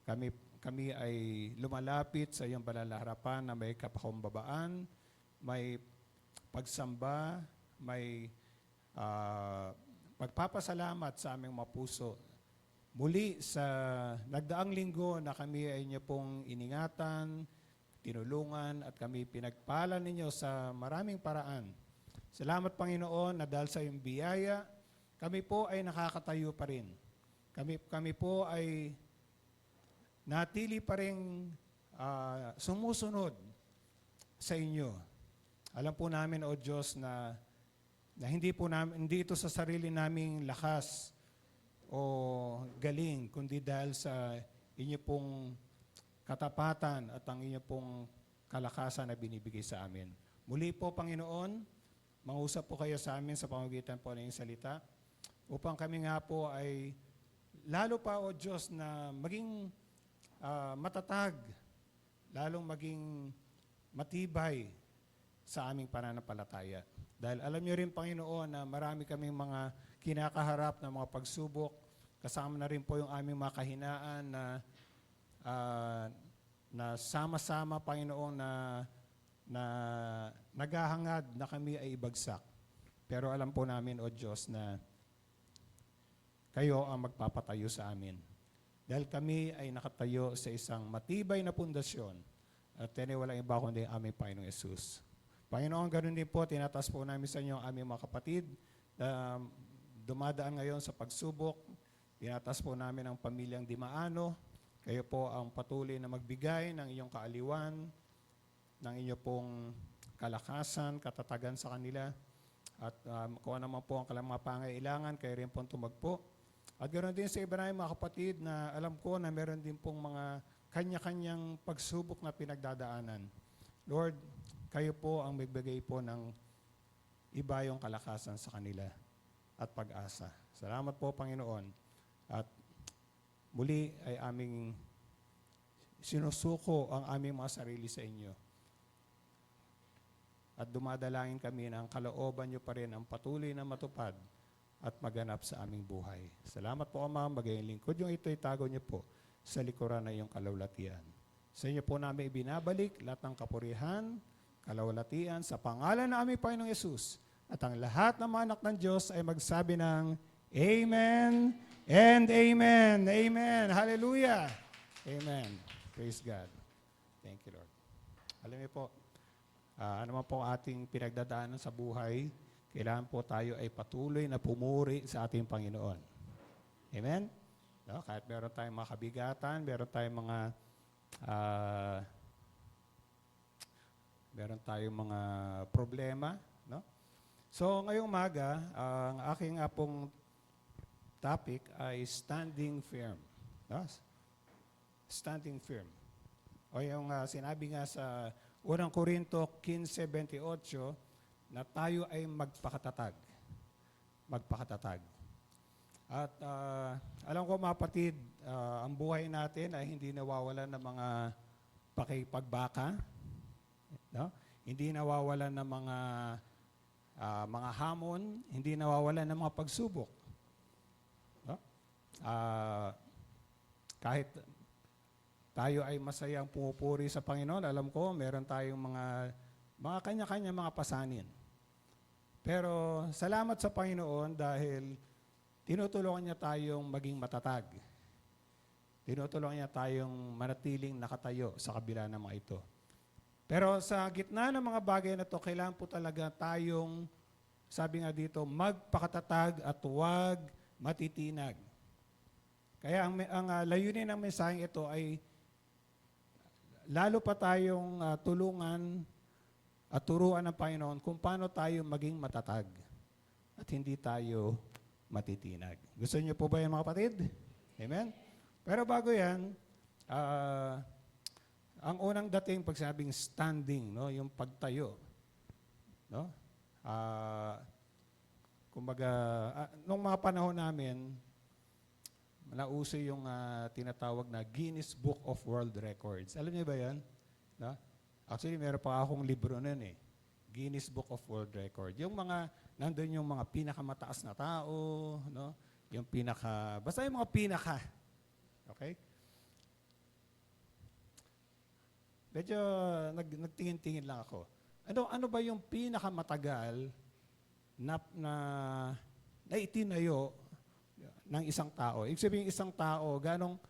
kami ay lumalapit sa iyong banal na harapan na may kapakumbabaan, may pagsamba, may pagpapasalamat sa aming mga puso. Muli sa nagdaang linggo na kami ay inyo pong iningatan, tinulungan at kami pinagpala ninyo sa maraming paraan. Salamat Panginoon na dahil sa iyong biyaya, kami po ay nakakatayo pa rin. Kami po ay natili pa rin sumusunod sa inyo. Alam po namin, O Diyos, na hindi ito sa sarili naming lakas o galing, kundi dahil sa inyo pong katapatan at ang inyo pong kalakasan na binibigay sa amin. Muli po, Panginoon, mangusap po kayo sa amin sa pamamagitan po ng iyong salita upang kami nga po ay lalo pa, O Diyos, na maging matatag, lalong maging matibay sa aming pananampalataya. Dahil alam niyo rin, Panginoon, na marami kaming mga kinakaharap na mga pagsubok, kasama na rin po yung aming mga kahinaan na sama-sama, Panginoon, na naghahangad na kami ay ibagsak. Pero alam po namin, O Diyos, na kayo ang magpapatayo sa amin. Dahil kami ay nakatayo sa isang matibay na pundasyon at walang iba kundi ang aming Panginoong Yesus. Panginoon, ganun din po, tinataas po namin sa inyo ang aming mga kapatid na dumadaan ngayon sa pagsubok. Tinataas po namin ang pamilyang Dimaano. Kayo po ang patuloy na magbigay ng iyong kaaliwan, ng inyong pong kalakasan, katatagan sa kanila. At kung ano naman po ang kanilang mga pangailangan, kayo rin po tumagpo. At ganoon din sa iba na mga kapatid na alam ko na meron din pong mga kanya-kanyang pagsubok na pinagdadaanan. Lord, kayo po ang magbigay po ng iba yung kalakasan sa kanila at pag-asa. Salamat po, Panginoon. At muli ay aming sinusuko ang aming mga sarili sa inyo. At dumadalangin kami na ang kalooban niyo pa rin ang patuloy na matupad at maganap sa aming buhay. Salamat po, Ama, magayang lingkod. Yung ito'y tago niyo po sa likuran ng iyong kalawlatian. Sa inyo po namin ibinabalik lahat ng kapurihan, kalawlatian sa pangalan ng aming Panginoong Yesus. At ang lahat ng mga anak ng Diyos ay magsabi ng Amen and Amen. Amen. Hallelujah. Amen. Praise God. Thank you, Lord. Alam niyo po, ano man po ating pinagdadaanan sa buhay, kailangan po tayo ay patuloy na pumuri sa ating Panginoon. Amen? No? Kahit meron tayong mga kabigatan, ah, meron tayong mga problema. No? So ngayong umaga, ang aking pong topic ay standing firm. No? Standing firm. O yung sinabi nga sa 1 Corinto 15:28 na tayo ay magpakatatag. Magpakatatag. At alam ko mga kapatid, ang buhay natin ay hindi nawawalan ng mga pakipagbaka, no? Hindi nawawalan ng mga hamon, hindi nawawalan ng mga pagsubok. No? Kahit tayo ay masayang pumupuri sa Panginoon, alam ko meron tayong mga kanya-kanya mga pasanin. Pero salamat sa Panginoon dahil tinutulungan niya tayong maging matatag. Tinutulungan niya tayong manatiling nakatayo sa kabila ng mga ito. Pero sa gitna ng mga bagay na ito, kailangan po talaga tayong, sabi nga dito, magpakatatag at huwag matitinag. Kaya ang layunin ng mensaheng ito ay lalo pa tayong tulungan at turuan ng Panginoon kung paano tayo maging matatag at hindi tayo matitinag. Gusto niyo po ba yan mga kapatid? Amen? Pero bago yan, ang unang dating pag sinabing standing, no, yung pagtayo, no? Kumbaga, nung mga panahon namin, nauso yung tinatawag na Guinness Book of World Records. Alam niyo ba yan? No? Actually, meron pa akong libro nun eh. Guinness Book of World Records. Yung nandun yung mga pinakamataas na tao, no? Yung basta yung mga pinaka. Okay? Medyo nagtingin-tingin lang ako. Ano ba yung pinakamatagal na itinayo ng isang tao? Ibig sabihin isang tao, ano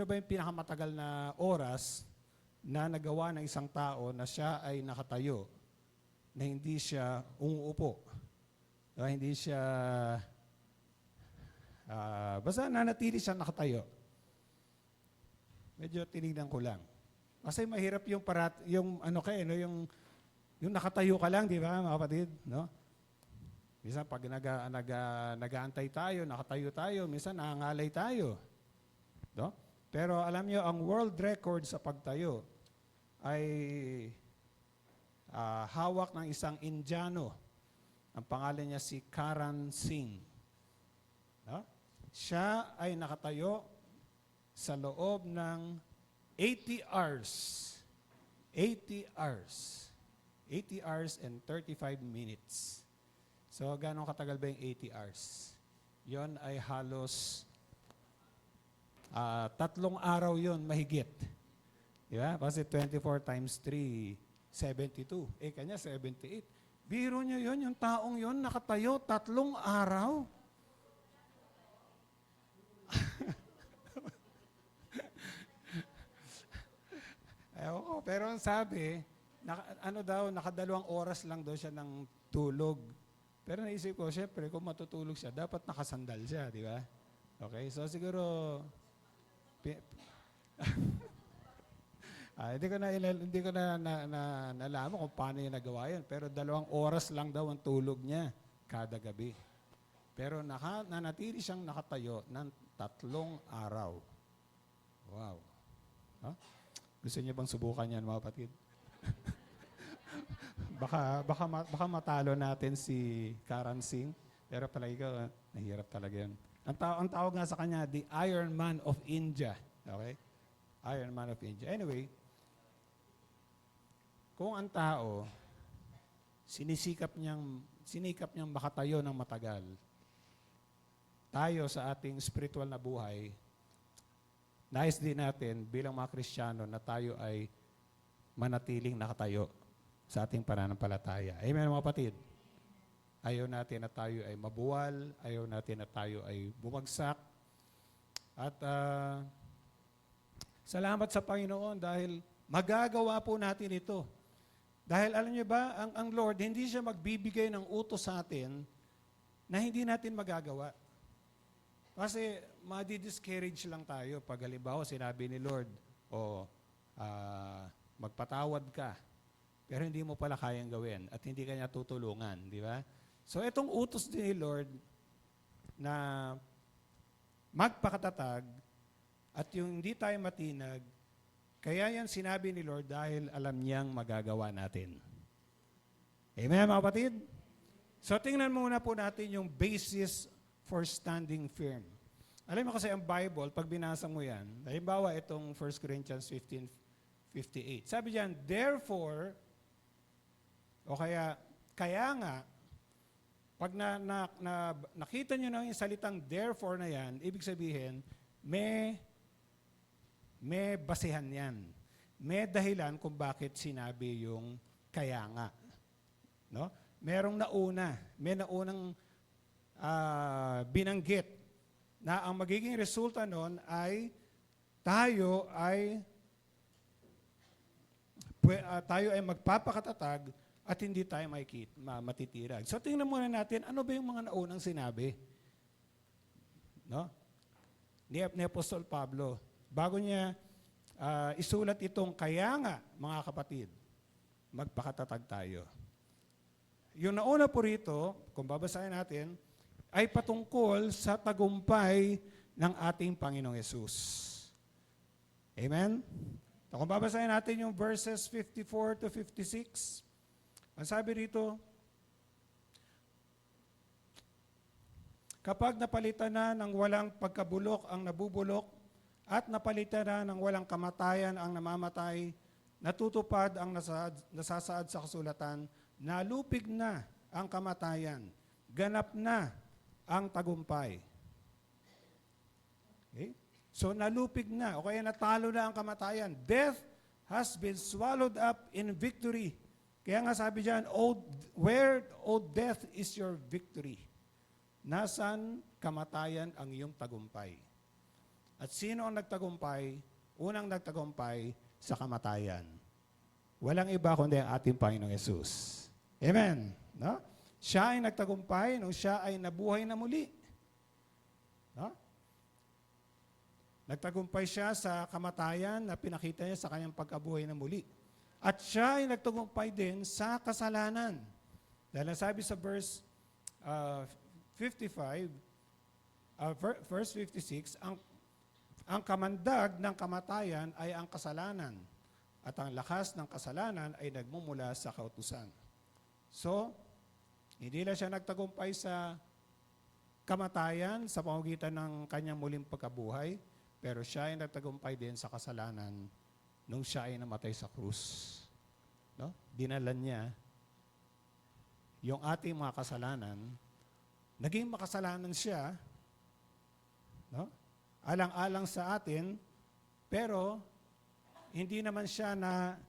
ba yung pinakamatagal na oras na nagawa ng isang tao na siya ay nakatayo, na hindi siya umuupo, na hindi siya, basta nanatili siya nakatayo. Medyo tinignan ko lang. Kasi mahirap yung nakatayo ka lang, di ba, mga kapatid, no? Minsan pag nag-aantay tayo, nakatayo tayo, minsan nangangalay tayo. No? Pero alam niyo, ang world record sa pagtayo ay hawak ng isang Indiano. Ang pangalan niya si Karan Singh. No? Siya ay nakatayo sa loob ng 80 hours. 80 hours. 80 hours and 35 minutes. So, gano'ng katagal ba yung 80 hours? Yon ay halos 3 araw yon mahigit. Di ba? Kasi 24 times 3, 72. Kanya 78. Biro nyo yon, yung taong yon nakatayo 3 araw. Pero ang sabi, nakadalawang oras lang daw siya ng tulog. Pero naisip ko, syempre, kung matutulog siya, dapat nakasandal siya, di ba? Okay, so siguro, hindi ko na nalaman kung paano yung nagawa yun. Pero 2 oras lang daw ang tulog niya kada gabi. Pero nanatili siyang nakatayo ng 3 araw. Wow. Huh? Gusto niyo bang subukan yan, mga kapatid? baka matalo natin si Karan Singh. Pero palagi ko, nahirap talaga yan. Ang tawag nga sa kanya, the Iron Man of India. Okay? Iron Man of India. Anyway, kung ang tao, sinikap niyang makatayo ng matagal, tayo sa ating spiritual na buhay, nais din natin bilang mga Kristiyano na tayo ay manatiling nakatayo sa ating pananampalataya. Amen, mga kapatid? Ayaw natin na tayo ay mabuwal, ayaw natin na tayo ay bumagsak. At salamat sa Panginoon dahil magagawa po natin ito. Dahil alam niyo ba, ang Lord, hindi siya magbibigay ng utos sa atin na hindi natin magagawa. Kasi madi-discourage lang tayo pag halimbawa sinabi ni Lord, magpatawad ka, pero hindi mo pala kayang gawin at hindi ka niya tutulungan, di ba? So itong utos din ni Lord na magpakatatag at yung hindi tayo matinag, kaya yan sinabi ni Lord dahil alam niyang magagawa natin. Amen, mga kapatid? So tingnan muna po natin yung basis for standing firm. Alam mo kasi ang Bible, pag binasa mo yan, halimbawa itong 1 Corinthians 15:58. Sabi diyan, therefore, o kaya nga, pag nakita nyo na yung salitang therefore na yan, ibig sabihin, may basehan yan. May dahilan kung bakit sinabi yung kaya nga. No? Merong nauna, may naunang binanggit na ang magiging resulta nun ay tayo ay magpapakatatag at hindi tayo matitirag. So tingnan muna natin, ano ba yung mga naunang sinabi? No? Ni Apostol Pablo, bago niya isulat itong kaya nga, mga kapatid, magpakatatag tayo. Yung nauna po rito, kung babasahin natin, ay patungkol sa tagumpay ng ating Panginoong Yesus. Amen? So, kung babasahin natin yung verses 54 to 56, ang sabi rito, kapag napalitan na ng walang pagkabulok ang nabubulok at napalitan na ng walang kamatayan ang namamatay, natutupad ang nasasaad sa kasulatan, nalupig na ang kamatayan, ganap na ang tagumpay. Okay? So nalupig na, o kaya natalo na ang kamatayan. Death has been swallowed up in victory. Kaya nga sabi diyan, where, O death, is your victory? Nasaan kamatayan ang iyong tagumpay? At sino ang nagtagumpay? Unang nagtagumpay sa kamatayan. Walang iba kundi ang ating Panginoong Yesus. Amen. No? Siya ay nagtagumpay nung siya ay nabuhay na muli. No? Nagtagumpay siya sa kamatayan na pinakita niya sa kanyang pagkabuhay na muli. At siya ay nagtagumpay din sa kasalanan. Dahil nasabi sa verse 56, ang kamandag ng kamatayan ay ang kasalanan. At ang lakas ng kasalanan ay nagmumula sa kautusan. So, hindi lang siya nagtagumpay sa kamatayan sa pamamagitan ng kanyang muling pagkabuhay, pero siya ay nagtagumpay din sa kasalanan nung siya ay namatay sa krus. No? Dinalan niya yung ating mga kasalanan, naging makasalanan siya, no? Alang-alang sa atin, pero hindi naman siya na,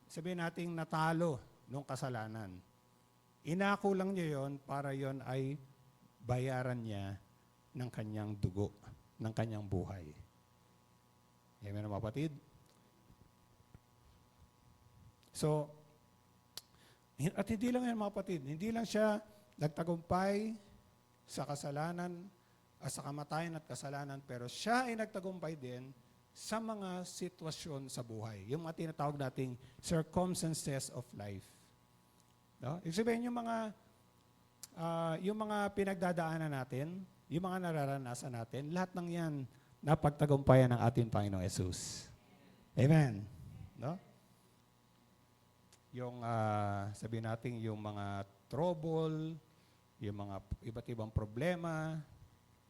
sabihin nating natalo nung kasalanan. Inako lang niya yon para yon ay bayaran niya ng kanyang dugo, ng kanyang buhay. Amen, mga kapatid? So, at hindi lang yan, mga kapatid, hindi lang siya nagtagumpay sa kasalanan, sa kamatayan at kasalanan, pero siya ay nagtagumpay din sa mga sitwasyon sa buhay. Yung mga tinatawag nating circumstances of life. No? Ibig sabihin, yung mga pinagdadaanan natin, yung mga nararanasan natin, lahat ng yan napagtagumpayan ng ating Panginoong Yesus. Amen. No? Yung, sabihin natin, yung mga trouble, yung mga iba't ibang problema,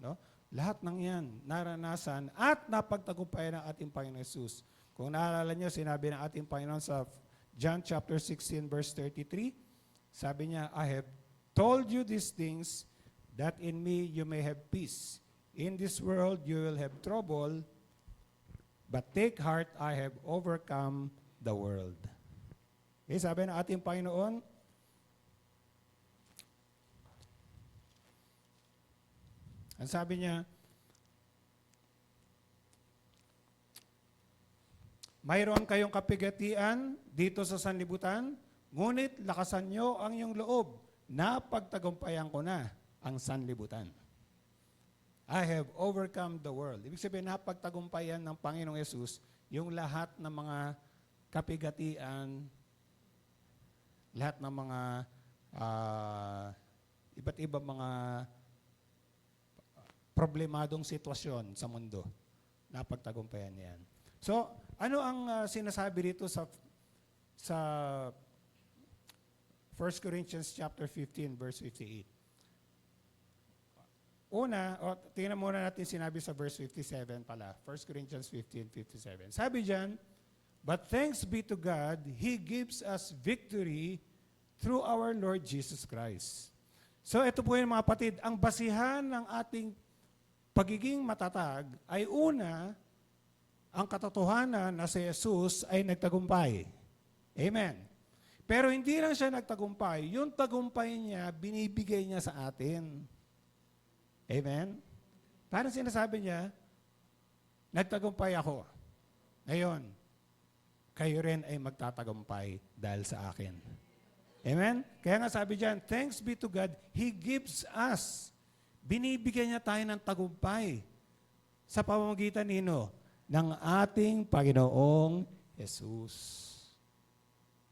no? Lahat ng yan naranasan at napagtagumpayan ng ating Panginoong Yesus. Kung naalala niyo, sinabi ng ating Panginoon sa John chapter 16 verse 33, sabi niya, I have told you these things that in me you may have peace. In this world you will have trouble, but take heart, I have overcome the world. Okay, sabi ng ating Panginoon, ang sabi niya, mayroon kayong kapigatian dito sa sanlibutan, ngunit lakasan nyo ang iyong loob na pagtagumpayan ko na ang sanlibutan. I have overcome the world. Ibig sabihin, napagtagumpayan ng Panginoong Yesus yung lahat ng mga kapigatian, lahat ng mga iba't ibang mga problemadong sitwasyon sa mundo. Napagtagumpayan yan. So, ano ang sinasabi dito sa 1 Corinthians chapter 15, verse 58? Una, tingnan muna natin sinabi sa verse 57 pala. 1 Corinthians 15:57. Sabi diyan, "But thanks be to God, He gives us victory through our Lord Jesus Christ." So ito po yung mga kapatid, ang basihan ng ating pagiging matatag ay una, ang katotohanan na si Jesus ay nagtagumpay. Amen. Pero hindi lang siya nagtagumpay, yung tagumpay niya, binibigay niya sa atin. Amen? Parang sinasabi niya, nagtagumpay ako. Ngayon, kayo rin ay magtatagumpay dahil sa akin. Amen? Kaya nga sabi diyan, thanks be to God, He gives us. Binibigyan niya tayo ng tagumpay sa pamamagitan nino ng ating Panginoong Jesus.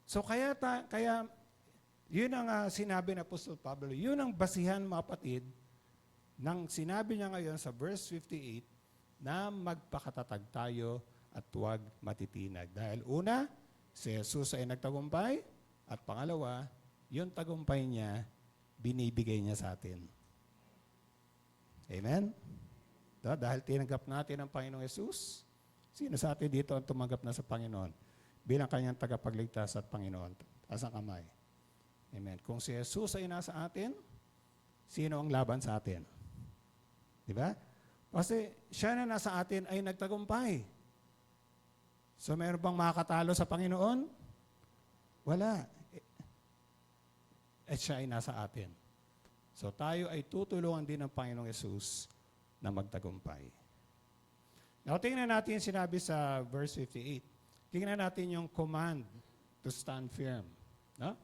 So kaya yun ang sinabi ng Apostol Pablo, yun ang basihan mga kapatid, nang sinabi niya ngayon sa verse 58 na magpakatatag tayo at huwag matitinag. Dahil una, si Jesus ay nagtagumpay at pangalawa, yung tagumpay niya, binibigay niya sa atin. Amen? Dahil tinanggap natin ang Panginoong Jesus, sino sa atin dito ang tumanggap na sa Panginoon bilang kanyang tagapagligtas at Panginoon? Taas ang kamay. Amen. Kung si Jesus ay nasa atin, sino ang laban sa atin? Di ba? Kasi siya na nasa atin ay nagtagumpay. So meron bang makakatalo sa Panginoon? Wala. At siya ay nasa atin. So tayo ay tutulungan din ng Panginoong Yesus na magtagumpay. Now, tingnan natin yung sinabi sa verse 58. Tingnan natin yung command to stand firm. No?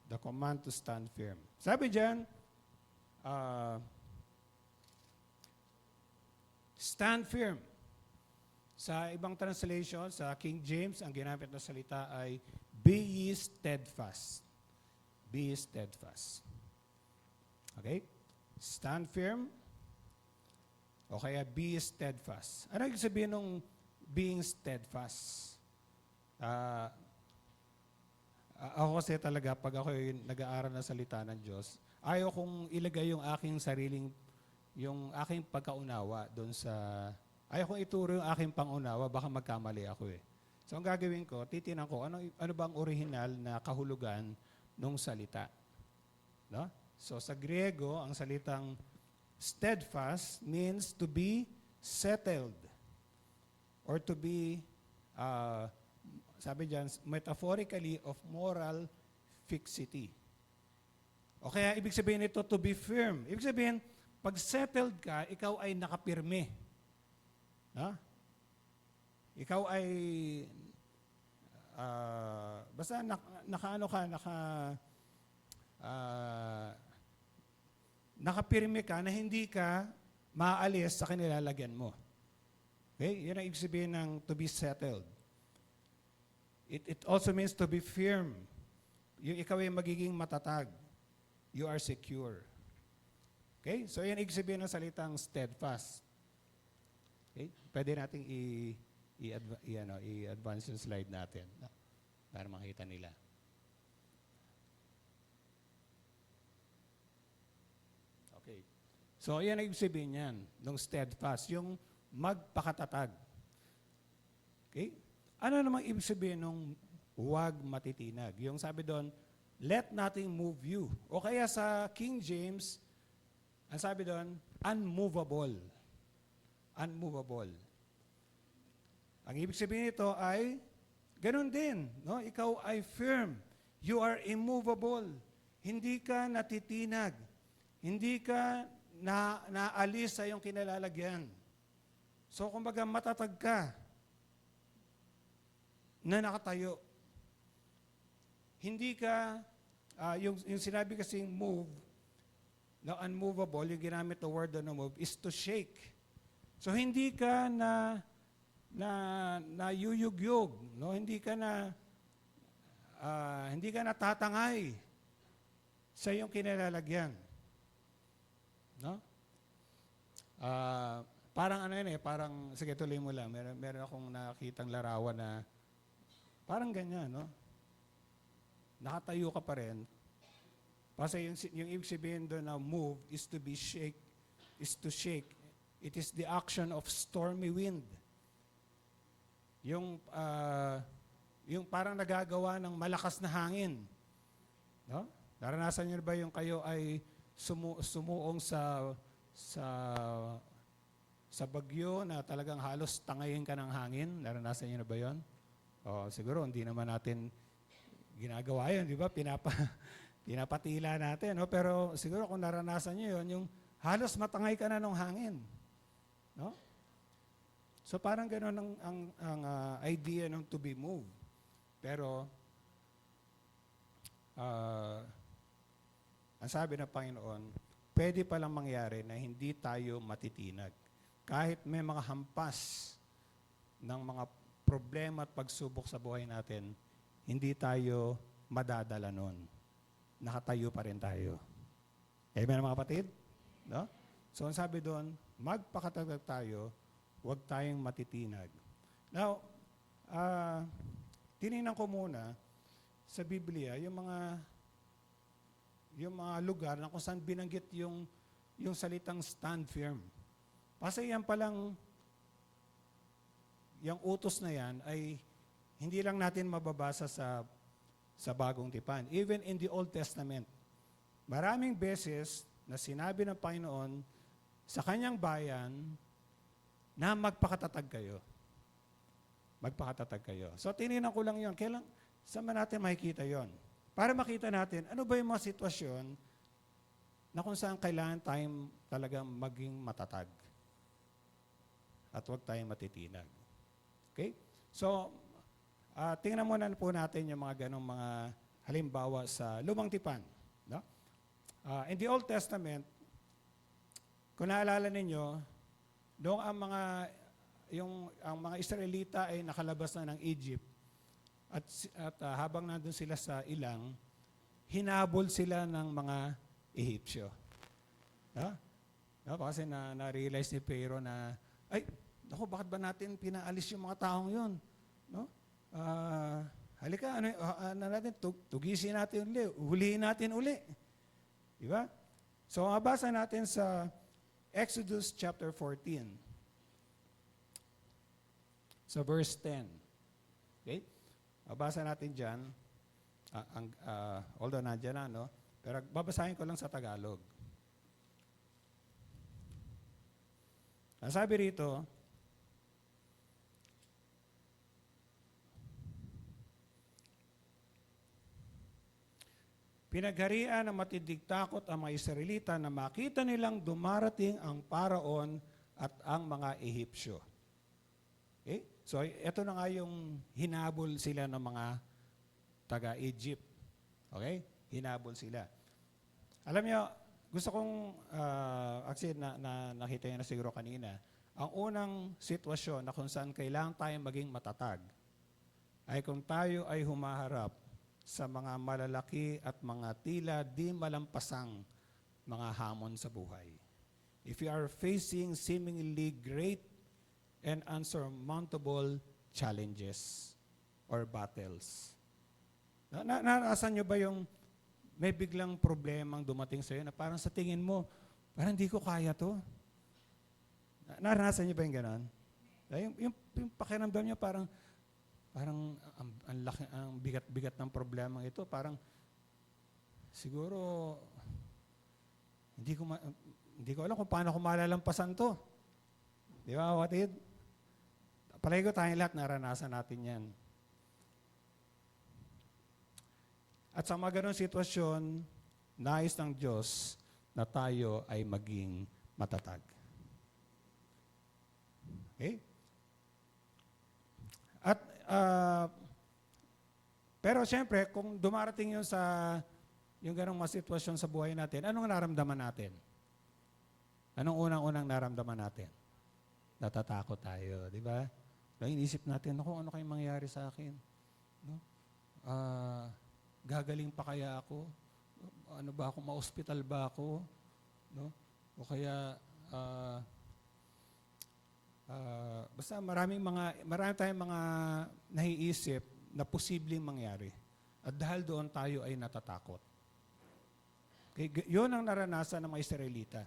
The command to stand firm. Sabi dyan, stand firm. Sa ibang translation, sa King James, ang ginamit na salita ay, be ye steadfast. Be ye steadfast. Okay? Stand firm. O kaya be steadfast. Ano yung sabihin ng being steadfast? Ako kasi talaga, pag ako nag-aaral ng salita ng Diyos, ayaw kong ilagay yung aking sariling, yung aking pagkaunawa doon sa, ayaw kong ituro yung aking pangunawa, baka magkamali ako eh. So ang gagawin ko, titinan ko, ano ba ang original na kahulugan ng salita? No? So sa Griego, ang salitang steadfast means to be settled or to be, sabi dyan, metaphorically of moral fixity. O kaya ibig sabihin ito, to be firm. Ibig sabihin, pag settled ka, ikaw ay nakapirme. Ha? Ikaw ay, basta nakapirme ka na hindi ka maalis sa kanilalagyan mo. Okay? Yan ang ibig sabihin ng to be settled. It also means to be firm. Yung ikaw ay magiging matatag. You are secure. Okay? So yan ang ibig sabihin ng salitang steadfast. Okay? Pwede nating i-advance yung slide natin para makita nila. Okay. So, yan ang ibig sabihin yan, nung steadfast, yung magpakatatag. Okay? Ano namang ibig sabihin nung huwag matitinag? Yung sabi doon, let nothing move you. O kaya sa King James, ang sabi doon, unmovable. Unmovable. Ang ibig sabihin nito ay, ganun din. No? Ikaw ay firm. You are immovable. Hindi ka natitinag. Hindi ka naalis sa iyong kinalalagyan. So, kumbaga, matatag ka na nakatayo. Hindi ka, yung sinabi kasing move, Now, unmovable, yung ginamit na word na move, is to shake. So, hindi ka na yuyugyug, no? Hindi ka natatangay sa iyong kinalalagyan. No? Parang ano yun parang, sige tuloy mo lang, meron akong nakitang larawan na parang ganyan, no? Nakatayo ka pa rin. Kasi yung ibig sabihin doon na move is to shake. It is the action of stormy wind. Yung parang nagagawa ng malakas na hangin. No? Naranasan niyo ba yung kayo ay sumuong sa bagyo na talagang halos tangayin ka ng hangin? Naranasan niyo na ba yun? Siguro hindi naman natin ginagawa yun, di ba? Pinapatila natin. No? Pero siguro kung naranasan niyo yun, yung halos matangay ka na ng hangin. No? So parang gano'n ang idea ng to be moved. Pero ang sabi ng Panginoon, pwede palang mangyari na hindi tayo matitinag. Kahit may mga hampas ng mga problema at pagsubok sa buhay natin, hindi tayo madadala nun. Nakatayo pa rin tayo. Amen mga kapatid? No? So ang sabi doon, magpakatatag tayo, huwag tayong matitinag. Now, tinignan ko muna sa Biblia yung mga lugar na kung saan binanggit yung salitang stand firm. Kasi yan palang, yung utos na yan ay hindi lang natin mababasa sa Bagong Tipan. Even in the Old Testament, maraming beses na sinabi ng Panginoon sa kanyang bayan na magpakatatag kayo. Magpakatatag kayo. So, tinignan ko lang yun. Saan ba natin makikita yon? Para makita natin, ano ba yung mga sitwasyon na kung saan kailangan tayong talagang maging matatag. At huwag tayong matitinag. Okay? So, tingnan muna po natin yung mga ganong mga halimbawa sa Lumang Tipan. No? In the Old Testament, kung naalala ninyo, noong ang mga Israelita ay nakalabas na ng Egypt at habang nandun sila sa ilang, hinabol sila ng mga Ehipsyo. No? Kasi na-realize ni Pharaoh na, bakit ba natin pinaalis yung mga taong yun? No? Halika, tugisin natin uli, hulihin natin uli. Di ba? So, mabasa natin sa Exodus chapter 14. So, verse 10. Okay? Mabasa natin dyan. Although nandiyan na, no? Pero babasahin ko lang sa Tagalog. Ang sabi rito, pinagharian ng matinding takot ang mga Israelita na makita nilang dumarating ang Paraon at ang mga Ehipsyo. Okay? So, ito na nga yung hinabol sila ng mga taga-Egypt. Okay? Hinabol sila. Alam niyo, gusto kong, actually, nakita niyo na siguro kanina, ang unang sitwasyon na kung saan kailangan tayong maging matatag ay kung tayo ay humaharap sa mga malalaki at mga tila di malampasang mga hamon sa buhay. If you are facing seemingly great and unsurmountable challenges or battles. Naranasan nyo ba yung may biglang problemang dumating sa iyo na parang sa tingin mo, parang hindi ko kaya to? Naranasan nyo ba yung gano'n? Yung pakiramdam nyo parang ang bigat-bigat ng problema ito, parang siguro hindi ko alam kung paano ko malalampasan to. Di ba, kapatid? Palagi ko tayong lahat naranasan natin yan. At sa mga ganong sitwasyon, nais ng Diyos na tayo ay maging matatag. Okay? At pero siyempre, kung dumarating yun yung ganong mga sitwasyon sa buhay natin, anong naramdaman natin? Anong unang-unang naramdaman natin? Natatakot tayo, di ba? Inisip natin, ako, ano kayong mangyari sa akin? No? Gagaling pa kaya ako? Ano ba ako, ma-hospital ba ako? No? O kaya, basta marami tayong mga naiisip na posibleng mangyari. At dahil doon tayo ay natatakot. Okay, yun ang naranasan ng mga Israelita.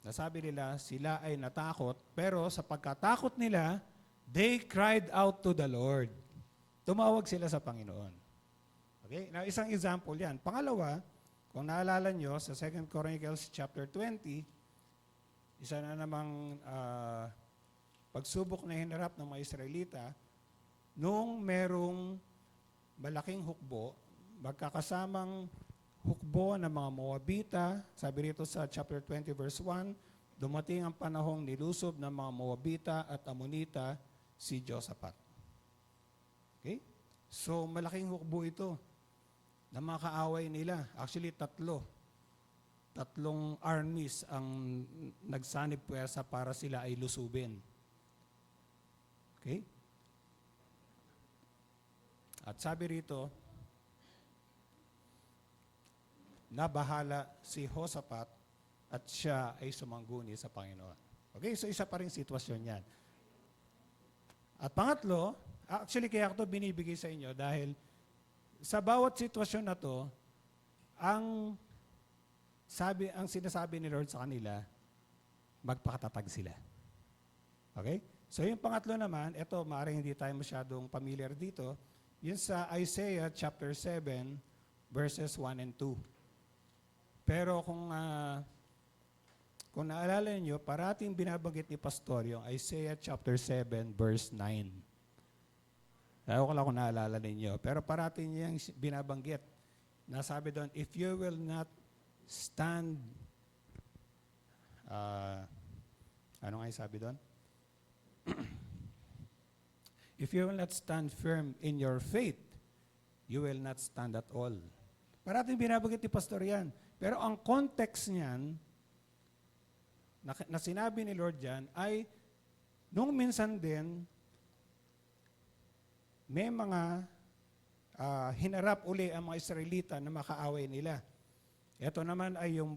Nasabi nila, sila ay natakot, pero sa pagkatakot nila, they cried out to the Lord. Tumawag sila sa Panginoon. Okay? Now, isang example yan. Pangalawa, kung naalala nyo, sa 2 Chronicles chapter 20, isa na namang pagsubok na hinarap ng mga Israelita, nung merong malaking hukbo, magkakasamang hukbo ng mga Moabita, sabi rito sa chapter 20 verse 1, dumating ang panahong nilusob ng mga Moabita at Amonita si Josaphat. Okay? So, malaking hukbo ito na mga kaaway nila. Actually, tatlong armies ang nagsanib puwersa para sila ay lusubin. Okay? At sabi rito, nabahala si Josaphat at siya ay sumangguni sa Panginoon. Okay? So, isa pa rin sitwasyon yan. At pangatlo, actually kaya ko ito binibigay sa inyo dahil sa bawat sitwasyon na to, ang sinasabi ni Lord sa kanila, magpakatatag sila. Okay? So yung pangatlo naman, ito maaaring hindi tayo masyadong familiar dito, yun sa Isaiah chapter 7 verses 1 and 2. Pero kung naalala niyo, parating binabanggit ni Pastor yung Isaiah chapter 7 verse 9. Ayaw ko lang kung naalala ninyo. Pero parating niyang binabanggit. Nasabi doon, if you will not stand, ano nga yung sabi doon? If you will not stand firm in your faith, you will not stand at all. Parating binabanggit ni Pastor yan. Pero ang context niyan, na sinabi ni Lord dyan, ay nung minsan din, may mga hinarap uli ang mga Israelita na makaaway nila. Ito naman ay yung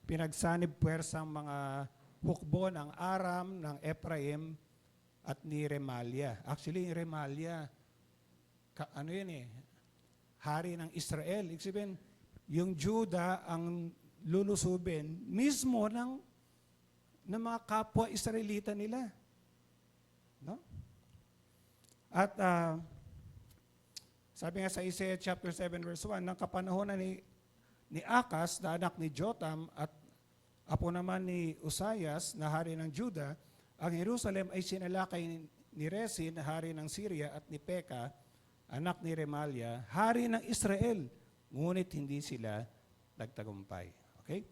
pinagsanib puwersang mga hukbo ng Aram, ng Ephraim, at ni Remalia. Actually, Remalia, ano yun hari ng Israel. Ibig sabihin, yung Juda ang lulusubin mismo ng mga kapwa Israelita nila. No? At sabi nga sa Isaiah chapter 7 verse 1, ng kapanahonan ni Akas na anak ni Jotam at apo naman ni Uzzias na hari ng Juda, ang Jerusalem ay sinalakay ni Rezin, hari ng Syria, at ni Peka, anak ni Remalia, hari ng Israel. Ngunit hindi sila nagtagumpay. Okay?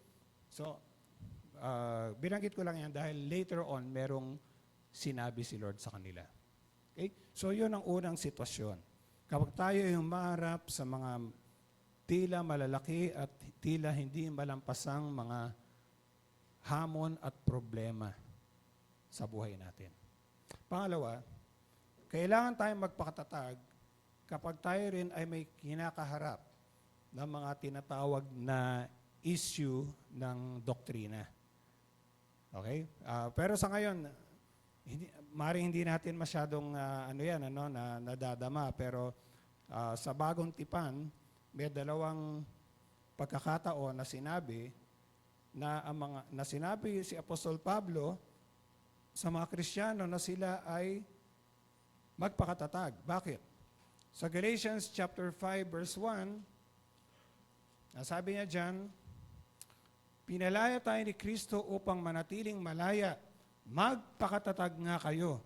So, binanggit ko lang yan dahil later on, merong sinabi si Lord sa kanila. Okay? So, yun ang unang sitwasyon. Kapag tayo yung maharap sa mga tila malalaki at tila hindi malampasang mga hamon at problema sa buhay natin. Pangalawa, kailangan tayong magpakatatag kapag tayo rin ay may kinakaharap ng mga tinatawag na issue ng doktrina. Okay? Pero sa ngayon, maaaring hindi natin masyadong nadadama, pero sa bagong tipan, may dalawang pagkakataon na sinabi na sinabi si Apostol Pablo sa mga Kristiyano na sila ay magpakatatag. Bakit? Sa Galatians chapter 5 verse 1, nasabi niya diyan, pinalaya tayo ni Kristo upang manatiling malaya. Magpakatatag nga kayo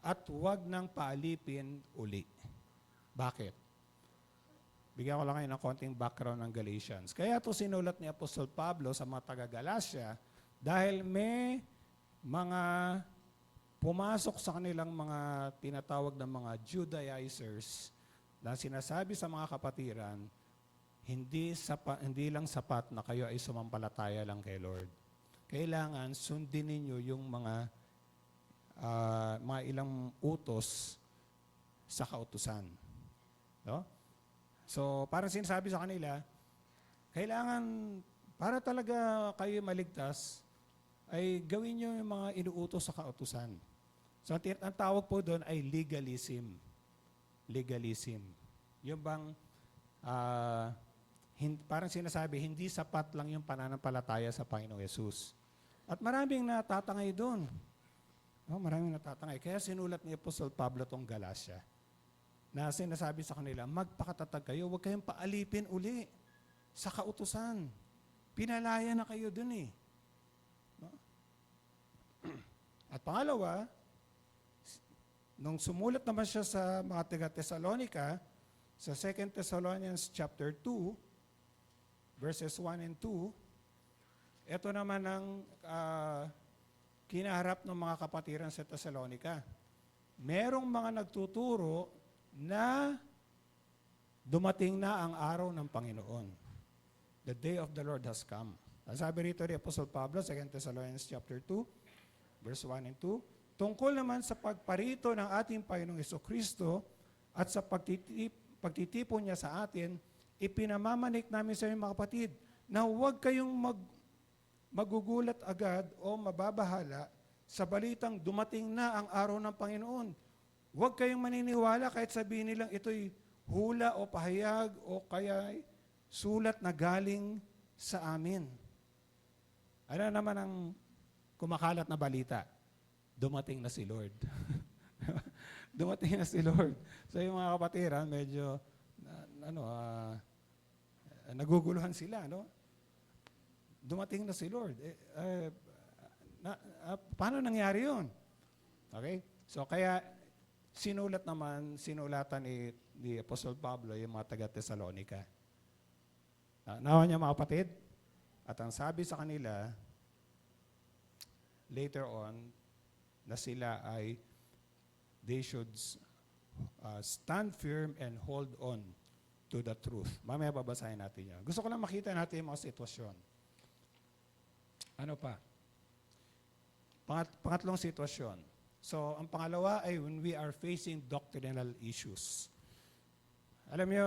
at huwag nang paalipin uli. Bakit? Bigyan ko lang kayo ng konting background ng Galatians. Kaya ito sinulat ni Apostol Pablo sa mga taga-Galacia dahil may mga pumasok sa kanilang mga tinatawag ng mga Judaizers na sinasabi sa mga kapatiran, hindi lang sapat na kayo ay sumampalataya lang kay Lord. Kailangan sundin ninyo yung mga ilang utos sa kautusan. No? So, parang sinasabi sa kanila, kailangan, para talaga kayo maligtas, ay gawin nyo yung mga inuutos sa kautusan. So, ang tawag po doon ay legalism. Legalism. Yung bang, parang sinasabi, hindi sapat lang yung pananampalataya sa Panginoong Yesus. At maraming natatangay doon. No, maraming natatangay. Kaya sinulat ni Apostol Pablo tong Galatia na sinasabi sa kanila, magpakatatag kayo, huwag kayong paalipin uli sa kautusan. Pinalaya na kayo dun eh. No? At pangalawa, nung sumulat naman siya sa mga taga-Thessalonica, sa 2 Thessalonians chapter 2, verses 1 and 2, ito naman ang kinaharap ng mga kapatiran sa Thessalonica. Merong mga nagtuturo na dumating na ang araw ng Panginoon. The day of the Lord has come. Ang sabi rito ni Apostle Pablo, 2 Thessalonians chapter 2, verse 1 and 2, tungkol naman sa pagparito ng ating Panginoong Jesucristo at sa pagtitipon niya sa atin, ipinamamanik namin sa inyo mga kapatid na huwag kayong magugulat agad o mababahala sa balitang dumating na ang araw ng Panginoon. Huwag kayong maniniwala kahit sabihin nilang ito'y hula o pahayag o kaya sulat na galing sa amin. Ano naman ang kumakalat na balita? Dumating na si Lord. Dumating na si Lord. So yung mga kapatiran, medyo naguguluhan sila, no? Dumating na si Lord. Paano nangyari yun? Okay? So kaya sinulatan ni Apostle Pablo yung mga taga-Thessalonica. Nawa niya mga kapatid? At ang sabi sa kanila, later on, na sila ay they should stand firm and hold on to the truth. Mamaya babasahin natin yan. Gusto ko lang makita natin yung mga sitwasyon. Ano pa? Pangatlong sitwasyon. So, ang pangalawa ay when we are facing doctrinal issues. Alam niyo,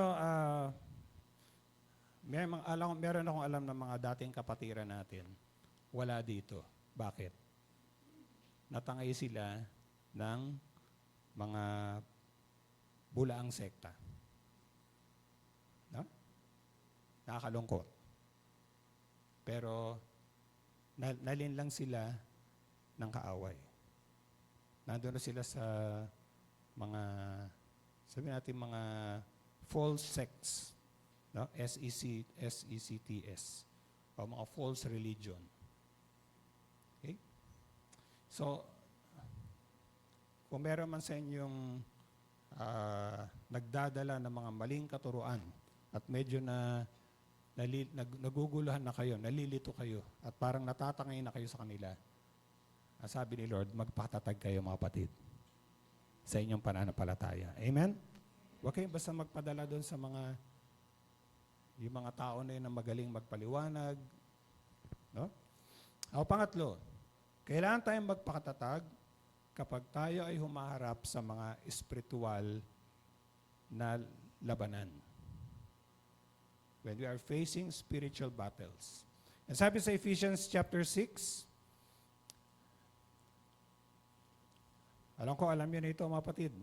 meron akong alam ng mga dating kapatiran natin. Wala dito. Bakit? Natangay sila ng mga bulaang sekta. No? Nakakalungkot. Pero nalin lang sila ng kaaway. Nandun na sila sa mga, sabi natin mga false sects, no? SECTS, o mga false religion. Okay? So, kung meron man sa inyong nagdadala ng mga maling katuruan at medyo naguguluhan na kayo, nalilito kayo, at parang natatangay na kayo sa kanila, sabi ni Lord, magpatatag kayo mga kapatid sa inyong pananampalataya. Amen? Huwag kayong basta magpadala doon sa yung mga tao na yun na magaling magpaliwanag. No? O pangatlo, kailangan tayong magpakatatag kapag tayo ay humaharap sa mga espiritual na labanan. When we are facing spiritual battles. And sabi sa Ephesians chapter 6, alam niyo na ito mga kapatid.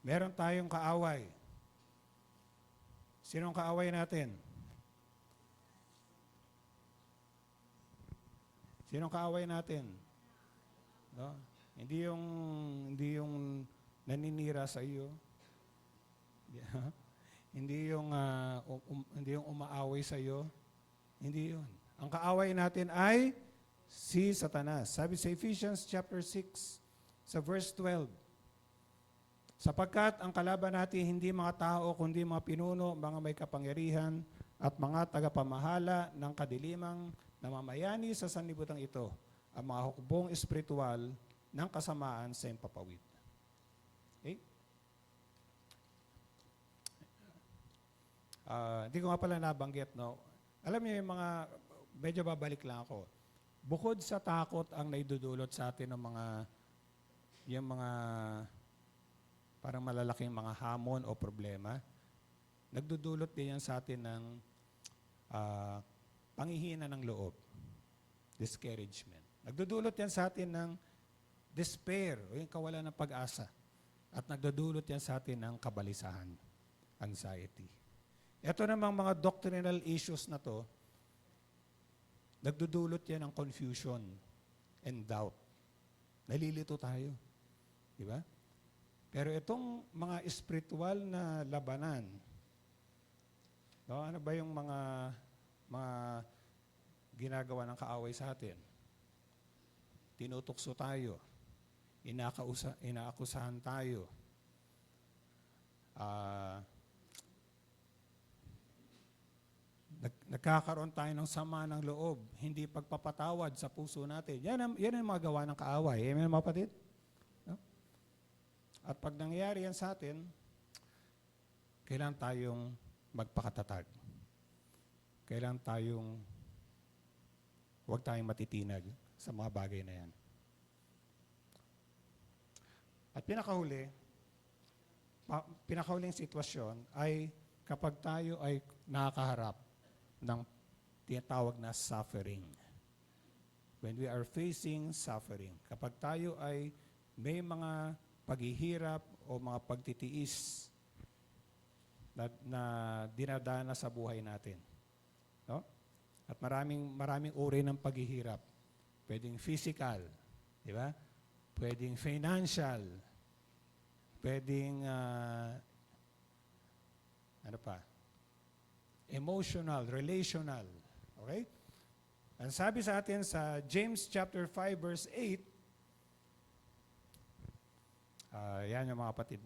Meron tayong kaaway. Sinong kaaway natin? Sinong kaaway natin? No? Hindi yung naninira sa iyo. Hindi yung umaaway sa iyo. Hindi yun. Ang kaaway natin ay si Satanas. Sabi sa Ephesians chapter 6 sa verse 12. Sapagkat ang kalaban natin hindi mga tao kundi mga pinuno, mga may kapangyarihan at mga tagapamahala ng kadilimang namamayani sa sanlibutan ito, ang mga hukbong espiritual ng kasamaan sa impapawid. Okay? Hindi ko nga pala nabanggit, no? Alam niyo yung mga, medyo babalik lang ako. Bukod sa takot ang naidudulot sa atin ng yung mga parang malalaking mga hamon o problema, nagdudulot din yan sa atin ng panghihina ng loob, discouragement. Nagdudulot yan sa atin ng despair o yung kawalan ng pag-asa. At nagdudulot yan sa atin ng kabalisahan, anxiety. Ito namang mga doctrinal issues na to, nagdudulot yan ng confusion and doubt. Nalilito tayo. Di ba? Pero itong mga spiritual na labanan, no, ano ba yung mga ginagawa ng kaaway sa atin? Tinutukso tayo. Inaakusahan tayo. Nagkakaroon tayo ng sama ng loob, hindi pagpapatawad sa puso natin. Yan ang mga gawa ng kaaway. Amen, mga kapatid? No? At pag nangyayari yan sa atin, kailangan tayong magpakatatag. Kailangan tayong huwag tayong matitinag sa mga bagay na yan. At pinakahuling sitwasyon ay kapag tayo ay nakakaharap ng tinatawag na suffering. When we are facing suffering. Kapag tayo ay may mga paghihirap o mga pagtitiis na dinadana sa buhay natin. No? At maraming uri ng paghihirap. Pwedeng physical, di ba? Pwedeng financial, pwedeng emotional, relational. Okay? Ang sabi sa atin sa James chapter 5 verse 8, yan yung mga kapatid.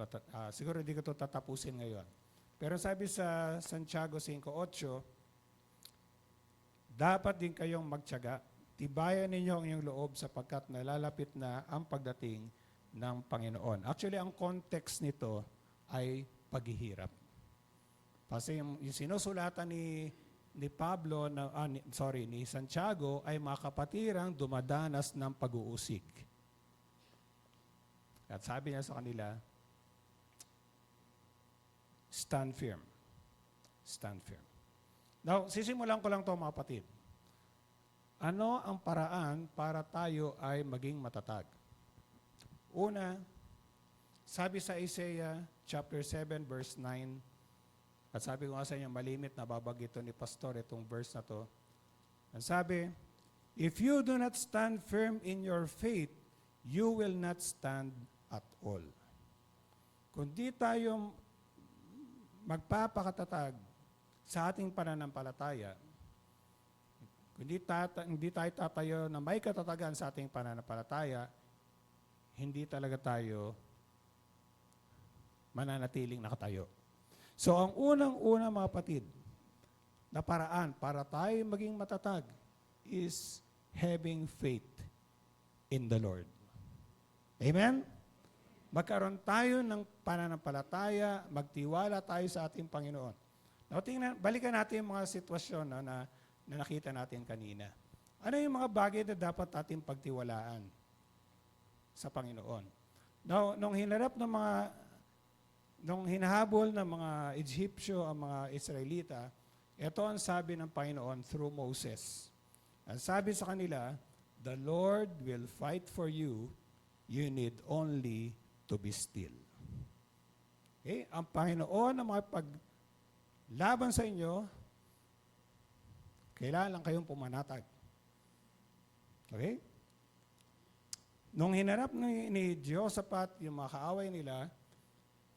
Siguro hindi ko ito tatapusin ngayon. Pero sabi sa Santiago 5:8, dapat din kayong magtiyaga. Tibayan ninyo ang inyong loob sapagkat nalalapit na ang pagdating ng Panginoon. Actually, ang context nito ay paghihirap. Kasi yung sinusulatan ni Pablo, ni Santiago, ay mga kapatirang dumadanas ng pag-uusig. At sabi niya sa kanila, stand firm. Stand firm. Now, sisimulan ko lang ito mga kapatid. Ano ang paraan para tayo ay maging matatag? Una, sabi sa Isaiah chapter 7 verse 9, at sabi ko nga sa inyo, malimit na babagit ni Pastor itong verse na to. Ang sabi, if you do not stand firm in your faith, you will not stand at all. Kung di tayo magpapakatatag sa ating pananampalataya, kung hindi tayo tatayo na may katatagan sa ating pananampalataya, hindi talaga tayo mananatiling nakatayo. So ang unang-una mga kapatid, na paraan para tayo maging matatag is having faith in the Lord. Amen? Magkaroon tayo ng pananampalataya, magtiwala tayo sa ating Panginoon. Now, balikan natin yung mga sitwasyon na nakita natin kanina. Ano yung mga bagay na dapat natin pagtiwalaan sa Panginoon? Now, nung hinahabol ng mga Egyptyo ang mga Israelita, ito ang sabi ng Panginoon through Moses. Ang sabi sa kanila, the Lord will fight for you, you need only to be still. Okay? Ang Panginoon na makipaglaban sa inyo, kailangan lang kayong pumanatag. Okay? Nung hinarap ni Jehoshaphat yung mga kaaway nila,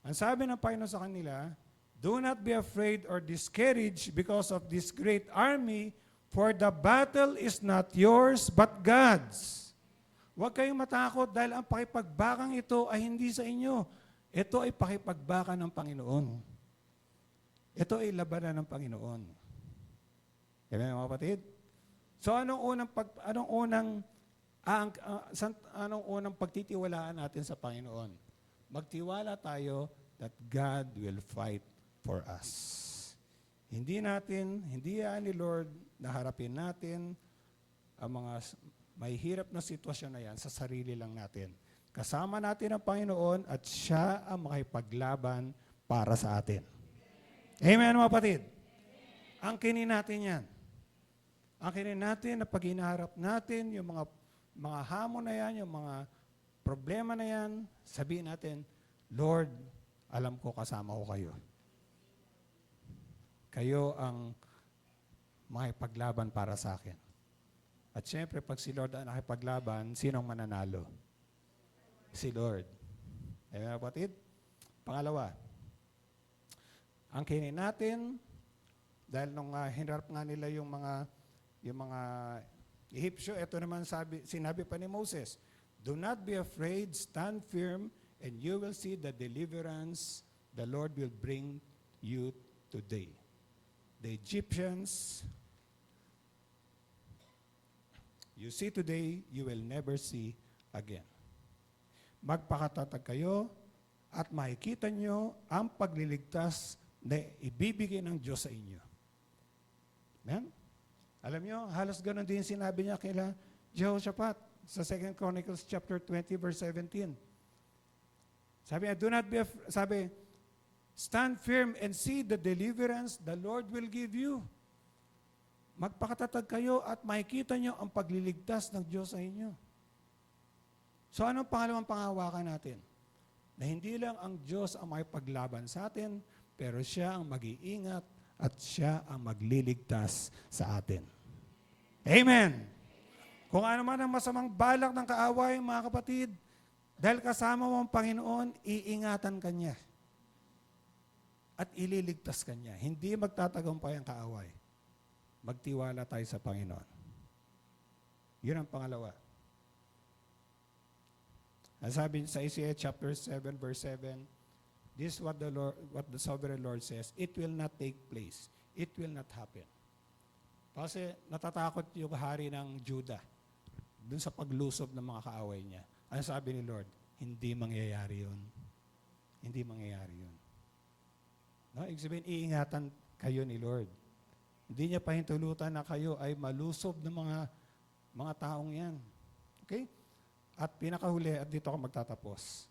ang sabi ng Panginoon sa kanila, do not be afraid or discouraged because of this great army, for the battle is not yours but God's. Huwag kayong matakot dahil ang pakipagbakang ito ay hindi sa inyo. Ito ay pakipagbaka ng Panginoon. Ito ay labanan ng Panginoon. Amen, mga kapatid? So anong unang pagtitiwalaan natin sa Panginoon? Magtiwala tayo that God will fight for us. Hindi yan ni Lord na harapin natin ang mga may hirap na sitwasyon na yan sa sarili lang natin. Kasama natin ang Panginoon at siya ang makipaglaban para sa atin. Amen, mga kapatid? Angkinin natin yan. Angkinin natin na pag hinaharap natin yung mga hamon na yan, yung mga problema na yan, sabihin natin, Lord, alam ko kasama ko kayo. Kayo ang makipaglaban para sa akin. At syempre, pag si Lord ang nakipaglaban, sinong mananalo? Si Lord. Amen, kapatid? Pangalawa, angkinin natin, dahil nung hinarap nga nila yung mga Ehipsyo, ito naman sinabi pa ni Moses, do not be afraid, stand firm, and you will see the deliverance the Lord will bring you today. The Egyptians, you see today, you will never see again. Magpakatatag kayo at makikita nyo ang pagliligtas na ibibigay ng Diyos sa inyo. Amen? Alam nyo, halos ganun din sinabi niya kila Jehoshaphat sa 2 Chronicles chapter 20 verse 17. Sabi niya, do not be sabi, stand firm and see the deliverance the Lord will give you. Magpakatatag kayo at makikita nyo ang pagliligtas ng Diyos sa inyo. So anong pangalawang pangahawakan natin? Na hindi lang ang Diyos ang makipaglaban sa atin, pero siya ang mag-iingat at siya ang magliligtas sa atin. Amen! Kung ano man ang masamang balak ng kaaway, mga kapatid, dahil kasama mo ang Panginoon, iingatan ka niya. At ililigtas ka niya. Hindi magtatagumpay ang kaaway. Magtiwala tayo sa Panginoon. Yun ang pangalawa. Ang sabi sa Isaiah chapter 7 verse 7, this is what the sovereign Lord says, it will not take place. It will not happen. Kasi natatakot yung hari ng Judah dun sa paglusob ng mga kaaway niya. Ang sabi ni Lord, hindi mangyayari yun. Hindi mangyayari yun. No? Ibig sabihin, iingatan kayo ni Lord. Hindi niya pahintulutan na kayo ay malusob ng mga taong yan. Okay? At pinakahuli, at dito ako magtatapos.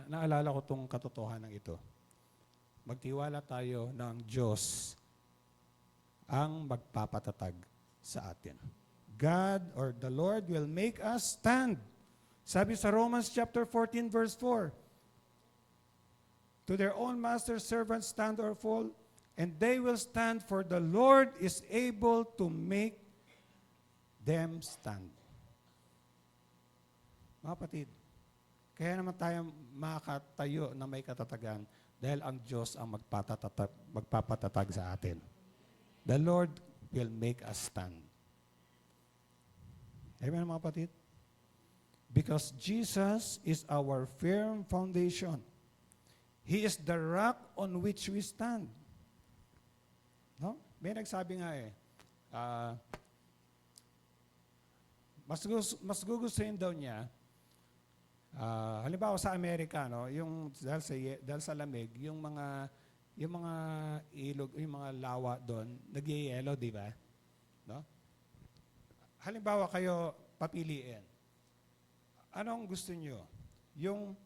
Naalala ko itong katotohanan ito. Magtiwala tayo na ang Diyos ang magpapatatag sa atin. God or the Lord will make us stand. Sabi sa Romans chapter 14 verse 4, to their own master's servants stand or fall, and they will stand, for the Lord is able to make them stand. Mga kapatid, kaya naman tayo makatayo na may katatagan dahil ang Diyos ang magpapatatag sa atin. The Lord will make us stand. Amen, mga kapatid? Because Jesus is our firm foundation. He is the rock on which we stand. No? May nagsabi nga mas gugustuhin daw niya, halimbawa sa Amerika, no, yung dahil sa lamig, yung mga ilog, yung mga lawa doon, nagyayelo, di ba? No? Halimbawa kayo papiliin. Anong gusto niyo? Yung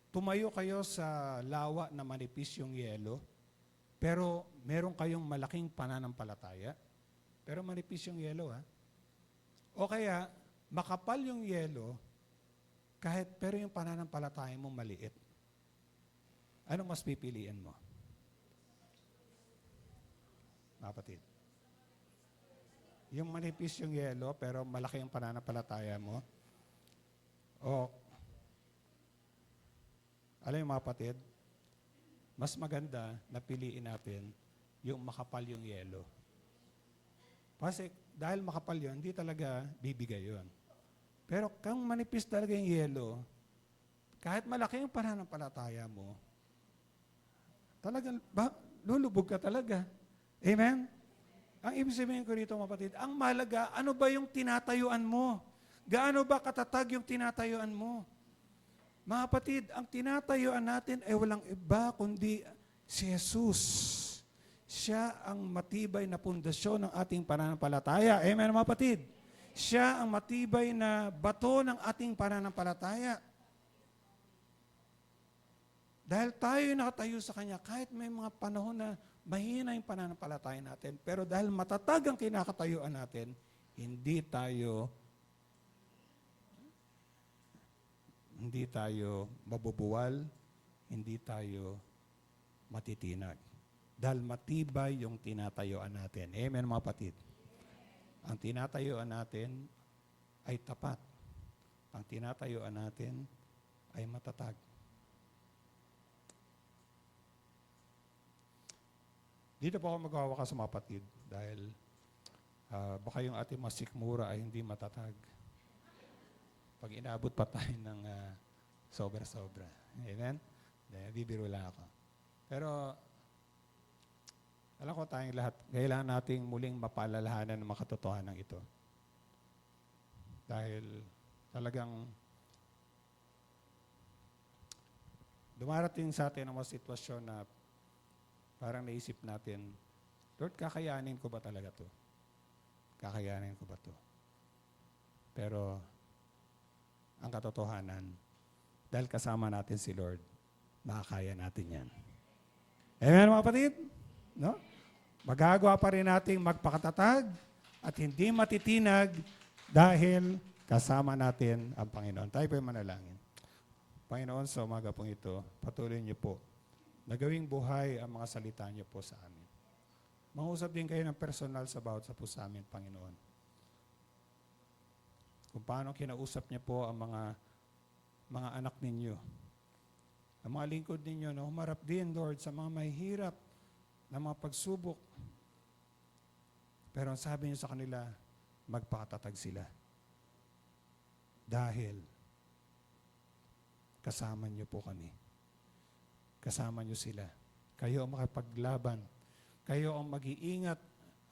tumayo kayo sa lawa na manipis yung yelo, pero meron kayong malaking pananampalataya, pero manipis yung yelo, ha? O kaya, makapal yung yelo, pero yung pananampalataya mo maliit. Anong mas pipiliin mo? Kapatid. Yung manipis yung yelo, pero malaki yung pananampalataya mo. O, alam yung mga kapatid, mas maganda na piliin natin yung makapal yung yelo. Kasi dahil makapal yun, hindi talaga bibigay yun. Pero kung manipis talaga yung yelo, kahit malaki yung pananampalataya mo, talagang lulubog ka talaga. Amen? Ang ibig sabihin ko rito, mga kapatid, ang mahalaga, ano ba yung tinatayuan mo? Gaano ba katatag yung tinatayuan mo? Mga kapatid, ang tinatayuan natin ay walang iba kundi si Jesus. Siya ang matibay na pundasyon ng ating pananampalataya. Amen, mga kapatid? Siya ang matibay na bato ng ating pananampalataya. Dahil tayo nakatayo sa Kanya, kahit may mga panahon na mahina yung pananampalataya natin, pero dahil matatag ang kinakatayuan natin, hindi tayo mabubuwal, hindi tayo matitinag. Dahil matibay yung tinatayuan natin. Amen, mga kapatid? Ang tinatayuan natin ay tapat. Ang tinatayuan natin ay matatag. Dito po ako magwawakas sa mga kapatid dahil baka yung ating mga sikmura ay hindi matatag. Pag inabot pa tayo ng sobra-sobra. Amen? Bibiro lang ako. Pero, alam ko tayong lahat, kailangan nating muling mapaalalahanan ng makatotohanan ito. Dahil talagang dumarating sa atin ang mga sitwasyon na parang naisip natin, Lord, kakayanin ko ba talaga to? Kakayanin ko ba to? Pero, ang katotohanan, dahil kasama natin si Lord, makakaya natin yan. Amen, mga kapatid? No? Magagawa pa rin nating magpakatatag at hindi matitinag dahil kasama natin ang Panginoon. Tayo po yung manalangin. Panginoon, sa umaga pong ito, patuloy niyo po na gawing buhay ang mga salita niyo po sa amin. Mangusap din kayo ng personal sa bawat sa po sa amin, Panginoon. Kung paano kinausap niyo po ang mga anak ninyo. Ang mga lingkod ninyo na humarap din, Lord, sa mga mahihirap na mga pagsubok. Pero ang sabi niyo sa kanila, magpakatatag sila. Dahil kasama niyo po kami. Kasama niyo sila. Kayo ang makapaglaban. Kayo ang mag-iingat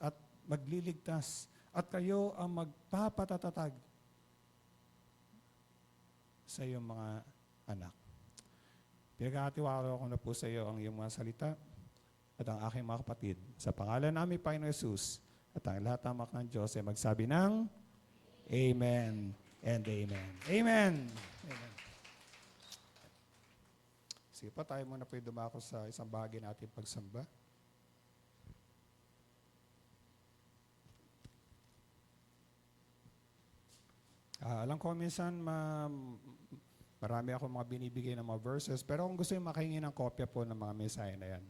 at magliligtas. At kayo ang magpapatatatag sa iyong mga anak. Pinagkakatiwala ko na po sa iyo ang iyong mga salita at ang aking mga kapatid. Sa pangalan namin, Panginoon Jesus, at ang lahat ng anak ng Diyos ay magsabi ng Amen and Amen. Amen! Amen. Sige pa, tayo muna po dumako sa isang bahagi natin pagsamba. Alam ko minsan marami ako mga binibigay ng mga verses, pero kung gusto nyo makahingi ng kopya po ng mga mensahe na yan,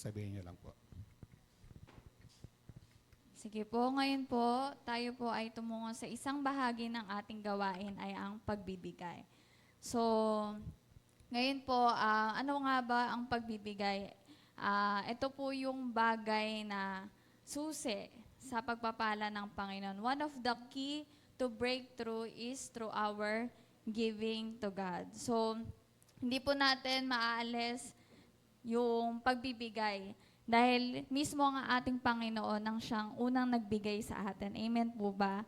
sabihin nyo lang po. Sige po, ngayon po, tayo po ay tumungo sa isang bahagi ng ating gawain ay ang pagbibigay. So, ngayon po, ano nga ba ang pagbibigay? Ito po yung bagay na susi sa pagpapala ng Panginoon. One of the key to breakthrough is through our giving to God. So, hindi po natin maaalis yung pagbibigay dahil mismo ang ating Panginoon ang siyang unang nagbigay sa atin. Amen po ba?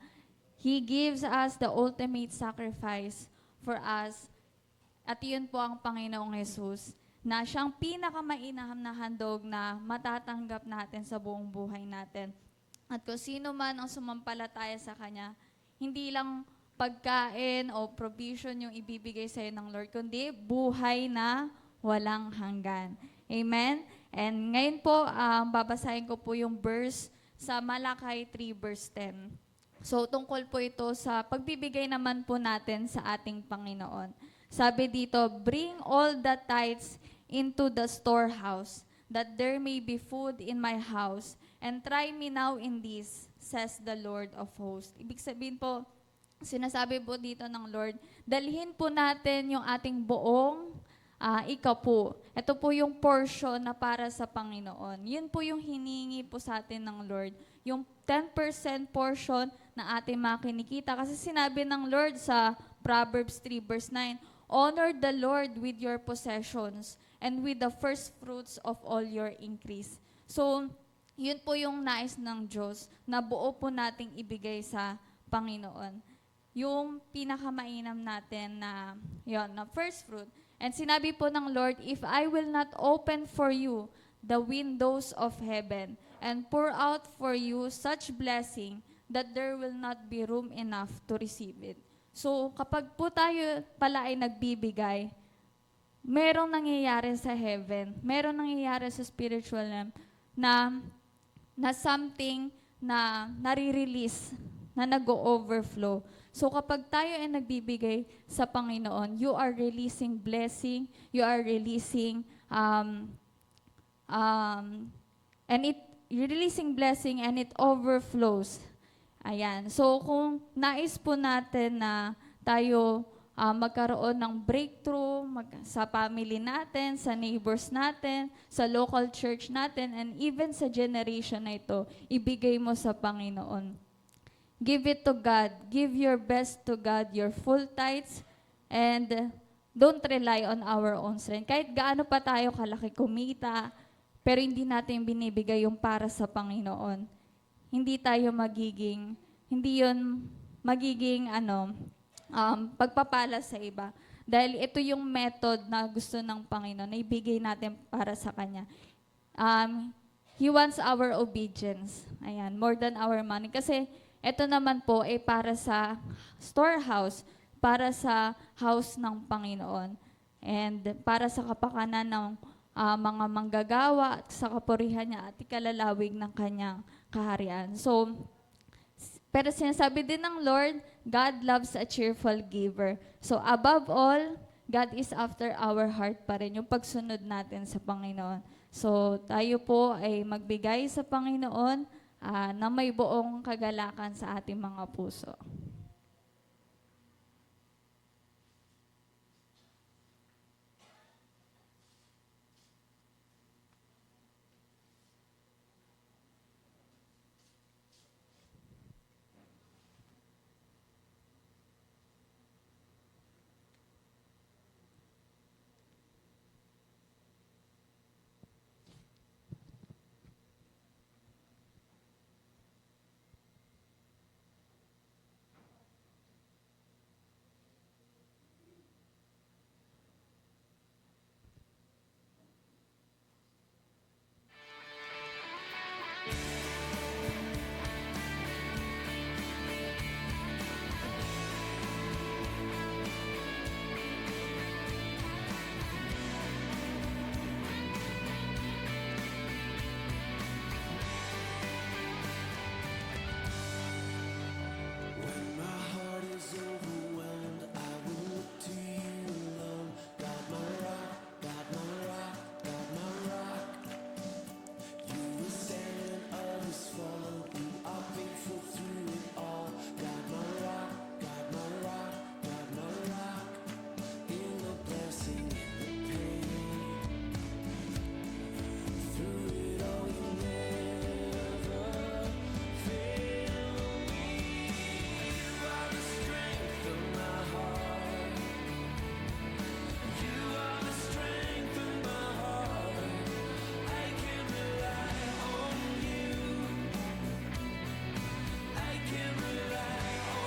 He gives us the ultimate sacrifice for us. At yun po ang Panginoong Jesus na siyang pinakamainam na handog na matatanggap natin sa buong buhay natin. At kung sino man ang sumampalataya sa Kanya, hindi lang pagkain o provision yung ibibigay sa'yo ng Lord, kundi buhay na walang hanggan. Amen? And ngayon po, babasahin ko po yung verse sa Malakay 3 verse 10. So, tungkol po ito sa pagbibigay naman po natin sa ating Panginoon. Sabi dito, bring all the tithes into the storehouse, that there may be food in my house, and try me now in this, says the Lord of hosts. Ibig sabihin po, sinasabi po dito ng Lord, dalhin po natin yung ating buong ikapu. Ito po yung portion na para sa Panginoon. Yun po yung hiningi po sa atin ng Lord. Yung 10% portion na ating makinikita. Kasi sinabi ng Lord sa Proverbs 3 verse 9, honor the Lord with your possessions and with the first fruits of all your increase. So, yun po yung nais ng Diyos na buo po nating ibigay sa Panginoon. yung pinakamainam natin na, yon, na first fruit. And sinabi po ng Lord, if I will not open for you the windows of heaven and pour out for you such blessing that there will not be room enough to receive it. So kapag po tayo pala ay nagbibigay, merong nangyayari sa heaven, merong nangyayari sa spiritual realm na something na nare-release, na nag-overflow. So kapag tayo ay nagbibigay sa Panginoon, you are releasing blessing, you are releasing you're releasing blessing and it overflows. Ayan. So kung nais po natin na tayo magkaroon ng breakthrough sa family natin, sa neighbors natin, sa local church natin, and even sa generation na ito, ibigay mo sa Panginoon. Give it to God. Give your best to God, your full tithes, and don't rely on our own strength. Kahit gaano pa tayo kalaki kumita, pero hindi natin binibigay yung para sa Panginoon, hindi tayo magiging pagpapala sa iba. Dahil ito yung method na gusto ng Panginoon na ibigay natin para sa Kanya. He wants our obedience. Ayan, more than our money. Kasi ito naman po ay para sa storehouse, para sa house ng Panginoon. And para sa kapakanan ng mga manggagawa at sa kapurihan niya at ikalalawig ng Kanyang kaharian. So, pero sinasabi din ng Lord, God loves a cheerful giver. So above all, God is after our heart pa rin, yung pagsunod natin sa Panginoon. So tayo po ay magbigay sa Panginoon na may buong kagalakan sa ating mga puso.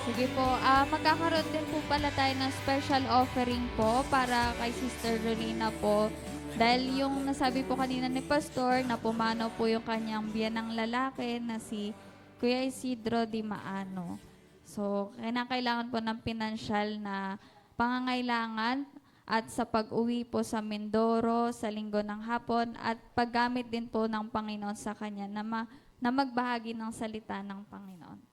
Sige po, magkakaroon din po pala tayo ng special offering po para kay Sister Lorena po. Dahil yung nasabi po kanina ni Pastor na pumanaw po yung kanyang biyanang lalaki na si Kuya Isidro Di Maano. So, kailangan po ng pinansyal na pangangailangan at sa pag-uwi po sa Mindoro sa linggo ng hapon at paggamit din po ng Panginoon sa kanya na magbahagi ng salita ng Panginoon.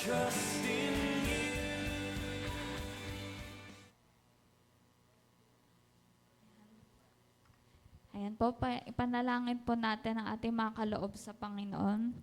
Ayan po, ipanalangin po natin ang ating mga kaloob sa Panginoon.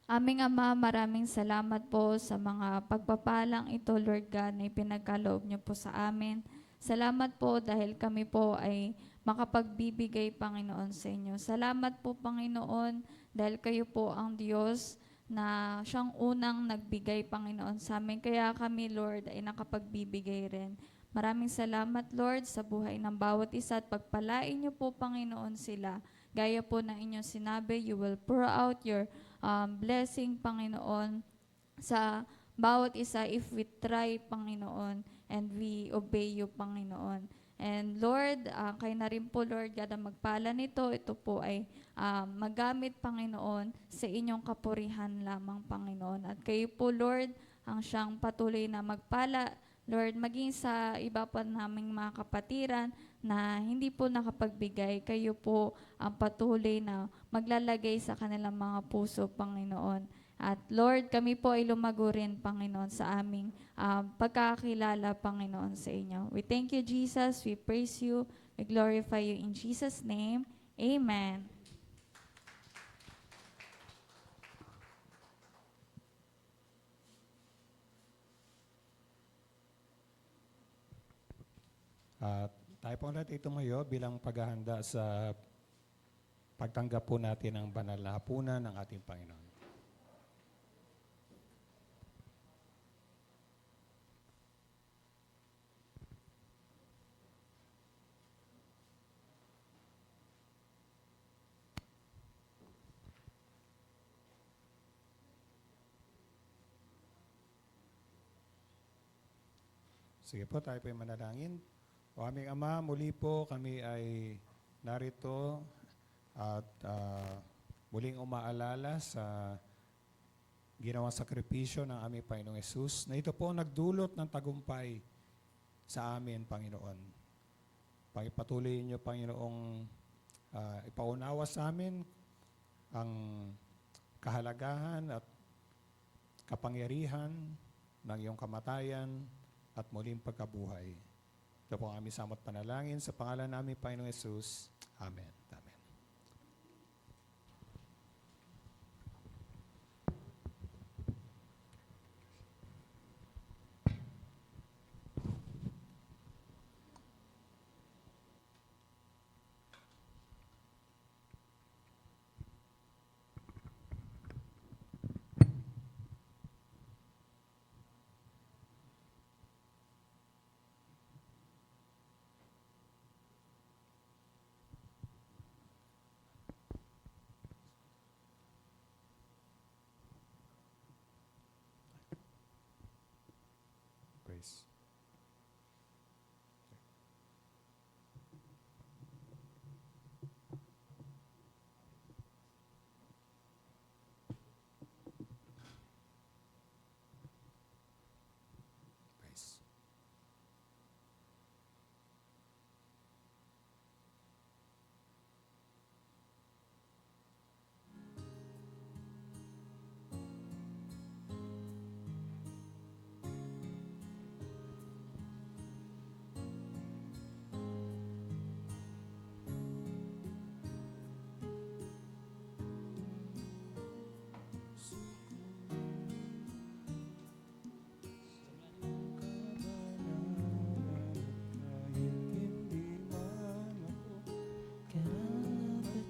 Aming Ama, maraming salamat po sa mga pagpapalang ito, Lord God, na ipinagkaloob niyo po sa amin. Salamat po dahil kami po ay makapagbibigay, Panginoon, sa inyo. Salamat po, Panginoon, dahil kayo po ang Diyos na siyang unang nagbigay, Panginoon, sa amin. Kaya kami, Lord, ay nakapagbibigay rin. Maraming salamat, Lord, sa buhay ng bawat isa at pagpalain niyo po, Panginoon, sila. Gaya po ng inyong sinabi, you will pour out your blessing, Panginoon, sa bawat isa if we try, Panginoon, and we obey you, Panginoon. And Lord, kayo na rin po, Lord God, ang magpala nito. Ito po ay magamit, Panginoon, sa inyong kapurihan lamang, Panginoon. At kayo po, Lord, ang siyang patuloy na magpala, Lord, maging sa iba pa naming mga kapatiran na hindi po nakapagbigay, kayo po ang patuloy na maglalagay sa kanilang mga puso, Panginoon. At Lord, kami po ay lumago rin, Panginoon, sa aming pagkakilala, Panginoon, sa inyo. We thank you, Jesus. We praise you. We glorify you in Jesus' name. Amen. At tayo po ulit tumayo bilang paghahanda sa pagtanggap po natin ng banal na hapunan ng ating Panginoon. Sige po, tayo po ay manalangin. O aming Ama, muli po kami ay narito at muling umaalala sa ginawang sakripisyo ng aming Panginoong Yesus na ito po nagdulot ng tagumpay sa amin, Panginoon. Pagpatuloy niyo, Panginoong, ipaunawa sa amin ang kahalagahan at kapangyarihan ng iyong kamatayan at muling pagkabuhay. Ito po ang aming samot panalangin sa pangalan namin, Panginoong Yesus. Amen. Amen. Praise. Praise.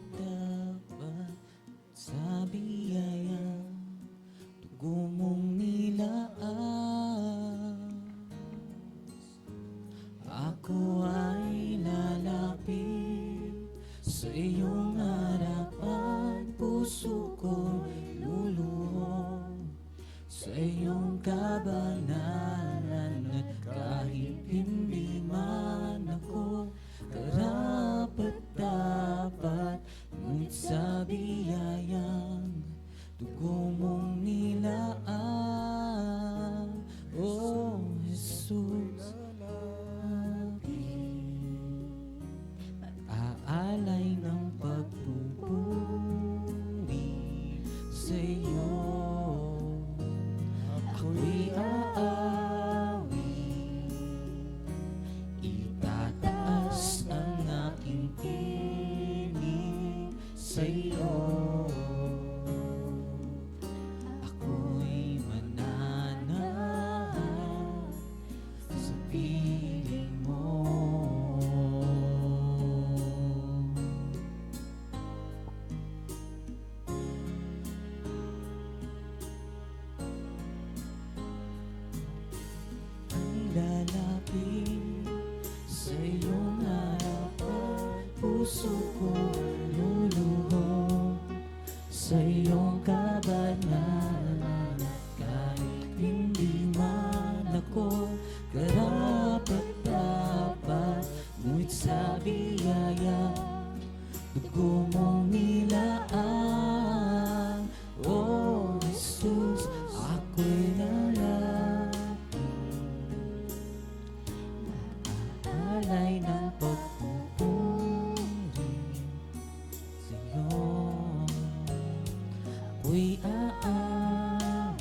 Karapat-dapat sa biyaya, dugo mong nilaas. Ako ay lalapit sa iyong harapan, puso ko'y luluhod sa iyong kabanalan. At kahit hindi man ako karapat-dapat, ngunit sa biyayang dugo mong nilaan, O Jesus, at aalay ng pagpupuri sa iyo. ko karapat-dapat, ngunit sa biyaya dugo mong nilaang. O Jesus, ako'y lalapit, alay ng pagpupuri sa'yo. Ako'y aawit,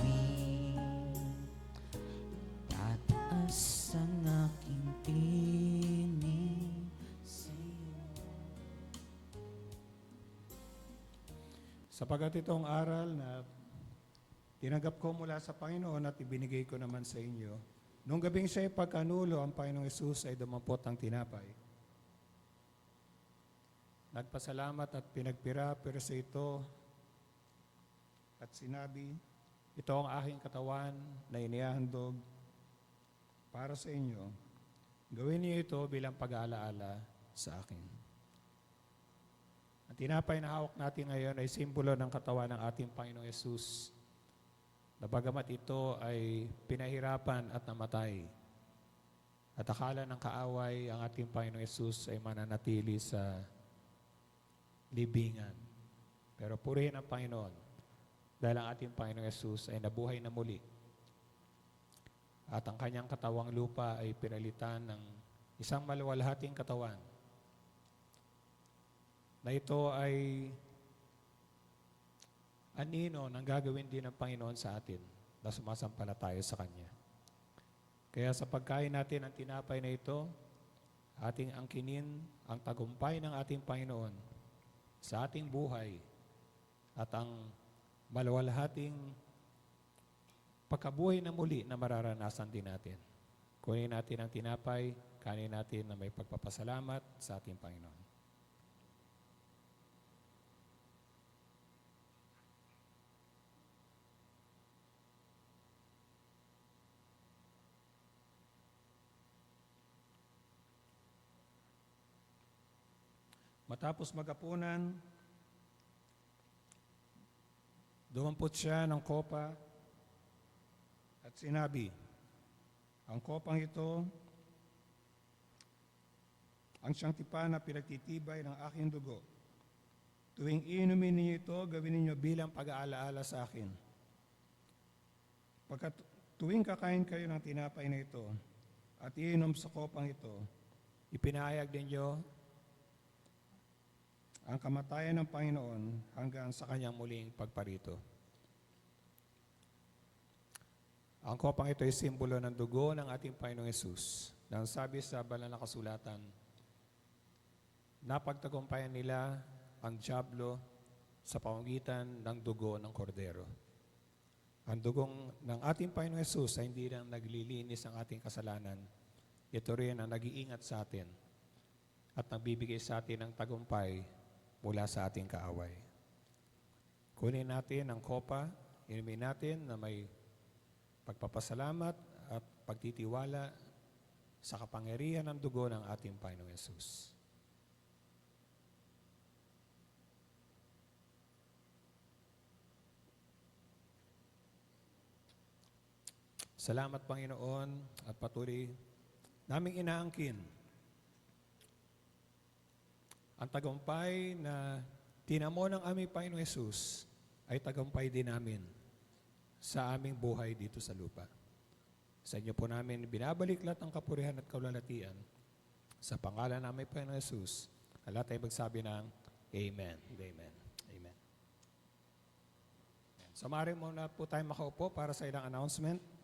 tataas ang aking tinig sa'yo. Sapagat itong aral na tinanggap ko mula sa Panginoon at ibinigay ko naman sa inyo, nung gabing siya'y pagkanulo, ang Panginoong Yesus ay dumampot ang tinapay. Nagpasalamat at pinagpira-pira sa ito at sinabi, ito ang aking katawan na inihahandog para sa inyo. Gawin niyo ito bilang pag-aalaala sa akin. Ang tinapay na hawak natin ngayon ay simbolo ng katawan ng ating Panginoong Yesus, na bagamat ito ay pinahirapan at namatay, at akala ng kaaway ang ating Panginoong Yesus ay mananatili sa libingan. Pero purihin ang Panginoon dahil ang ating Panginoong Yesus ay nabuhay na muli, at ang kanyang katawang lupa ay pinalitan ng isang maluwalhating katawan na ito ay anino ng gagawin din ng Panginoon sa atin na sumasampalataya sa Kanya. Kaya sa pagkain natin ang tinapay na ito, ating angkinin ang tagumpay ng ating Panginoon sa ating buhay at ang maluwalhating pagkabuhay na muli na mararanasan din natin. Kunin natin ang tinapay, kanin natin na may pagpapasalamat sa ating Panginoon. Matapos magapunan, dumampot siya ng kopa at sinabi, ang kopang ito, ang siyang tipan na pinagtitibay ng aking dugo. Tuwing inumin ninyo ito, gawin ninyo bilang pag-aalaala sa akin. Pagkat tuwing kakain kayo ng tinapay na ito at iinom sa kopang ito, ipinahayag ninyo ang kamatayan ng Panginoon hanggang sa kanyang muling pagparito. Ang kopang ito ay simbolo ng dugo ng ating Panginoong Yesus. Nang sabi sa banal na kasulatan, napagtagumpayan nila ang dyablo sa pamamagitan ng dugo ng kordero. Ang dugong ng ating Panginoong Yesus ay hindi lang naglilinis ang ating kasalanan. Ito rin ang nag-iingat sa atin at nagbibigay sa atin ng tagumpay mula sa ating kaaway. Kunin natin ang kopa, inumin natin na may pagpapasalamat at pagtitiwala sa kapangyarihan ng dugo ng ating Panginoong Yesus. Salamat, Panginoon, at patuloy naming inaangkin ang tagumpay na tinamo ng aming Panginoong Yesus ay tagumpay din namin sa aming buhay dito sa lupa. Sa inyo po namin binabalik lahat ng kapurihan at kaulalatian. Sa pangalan ng aming Panginoong Yesus, lahat ay magsabi ng Amen. Amen. Amen. So maaari muna po tayo makaupo para sa ilang announcement.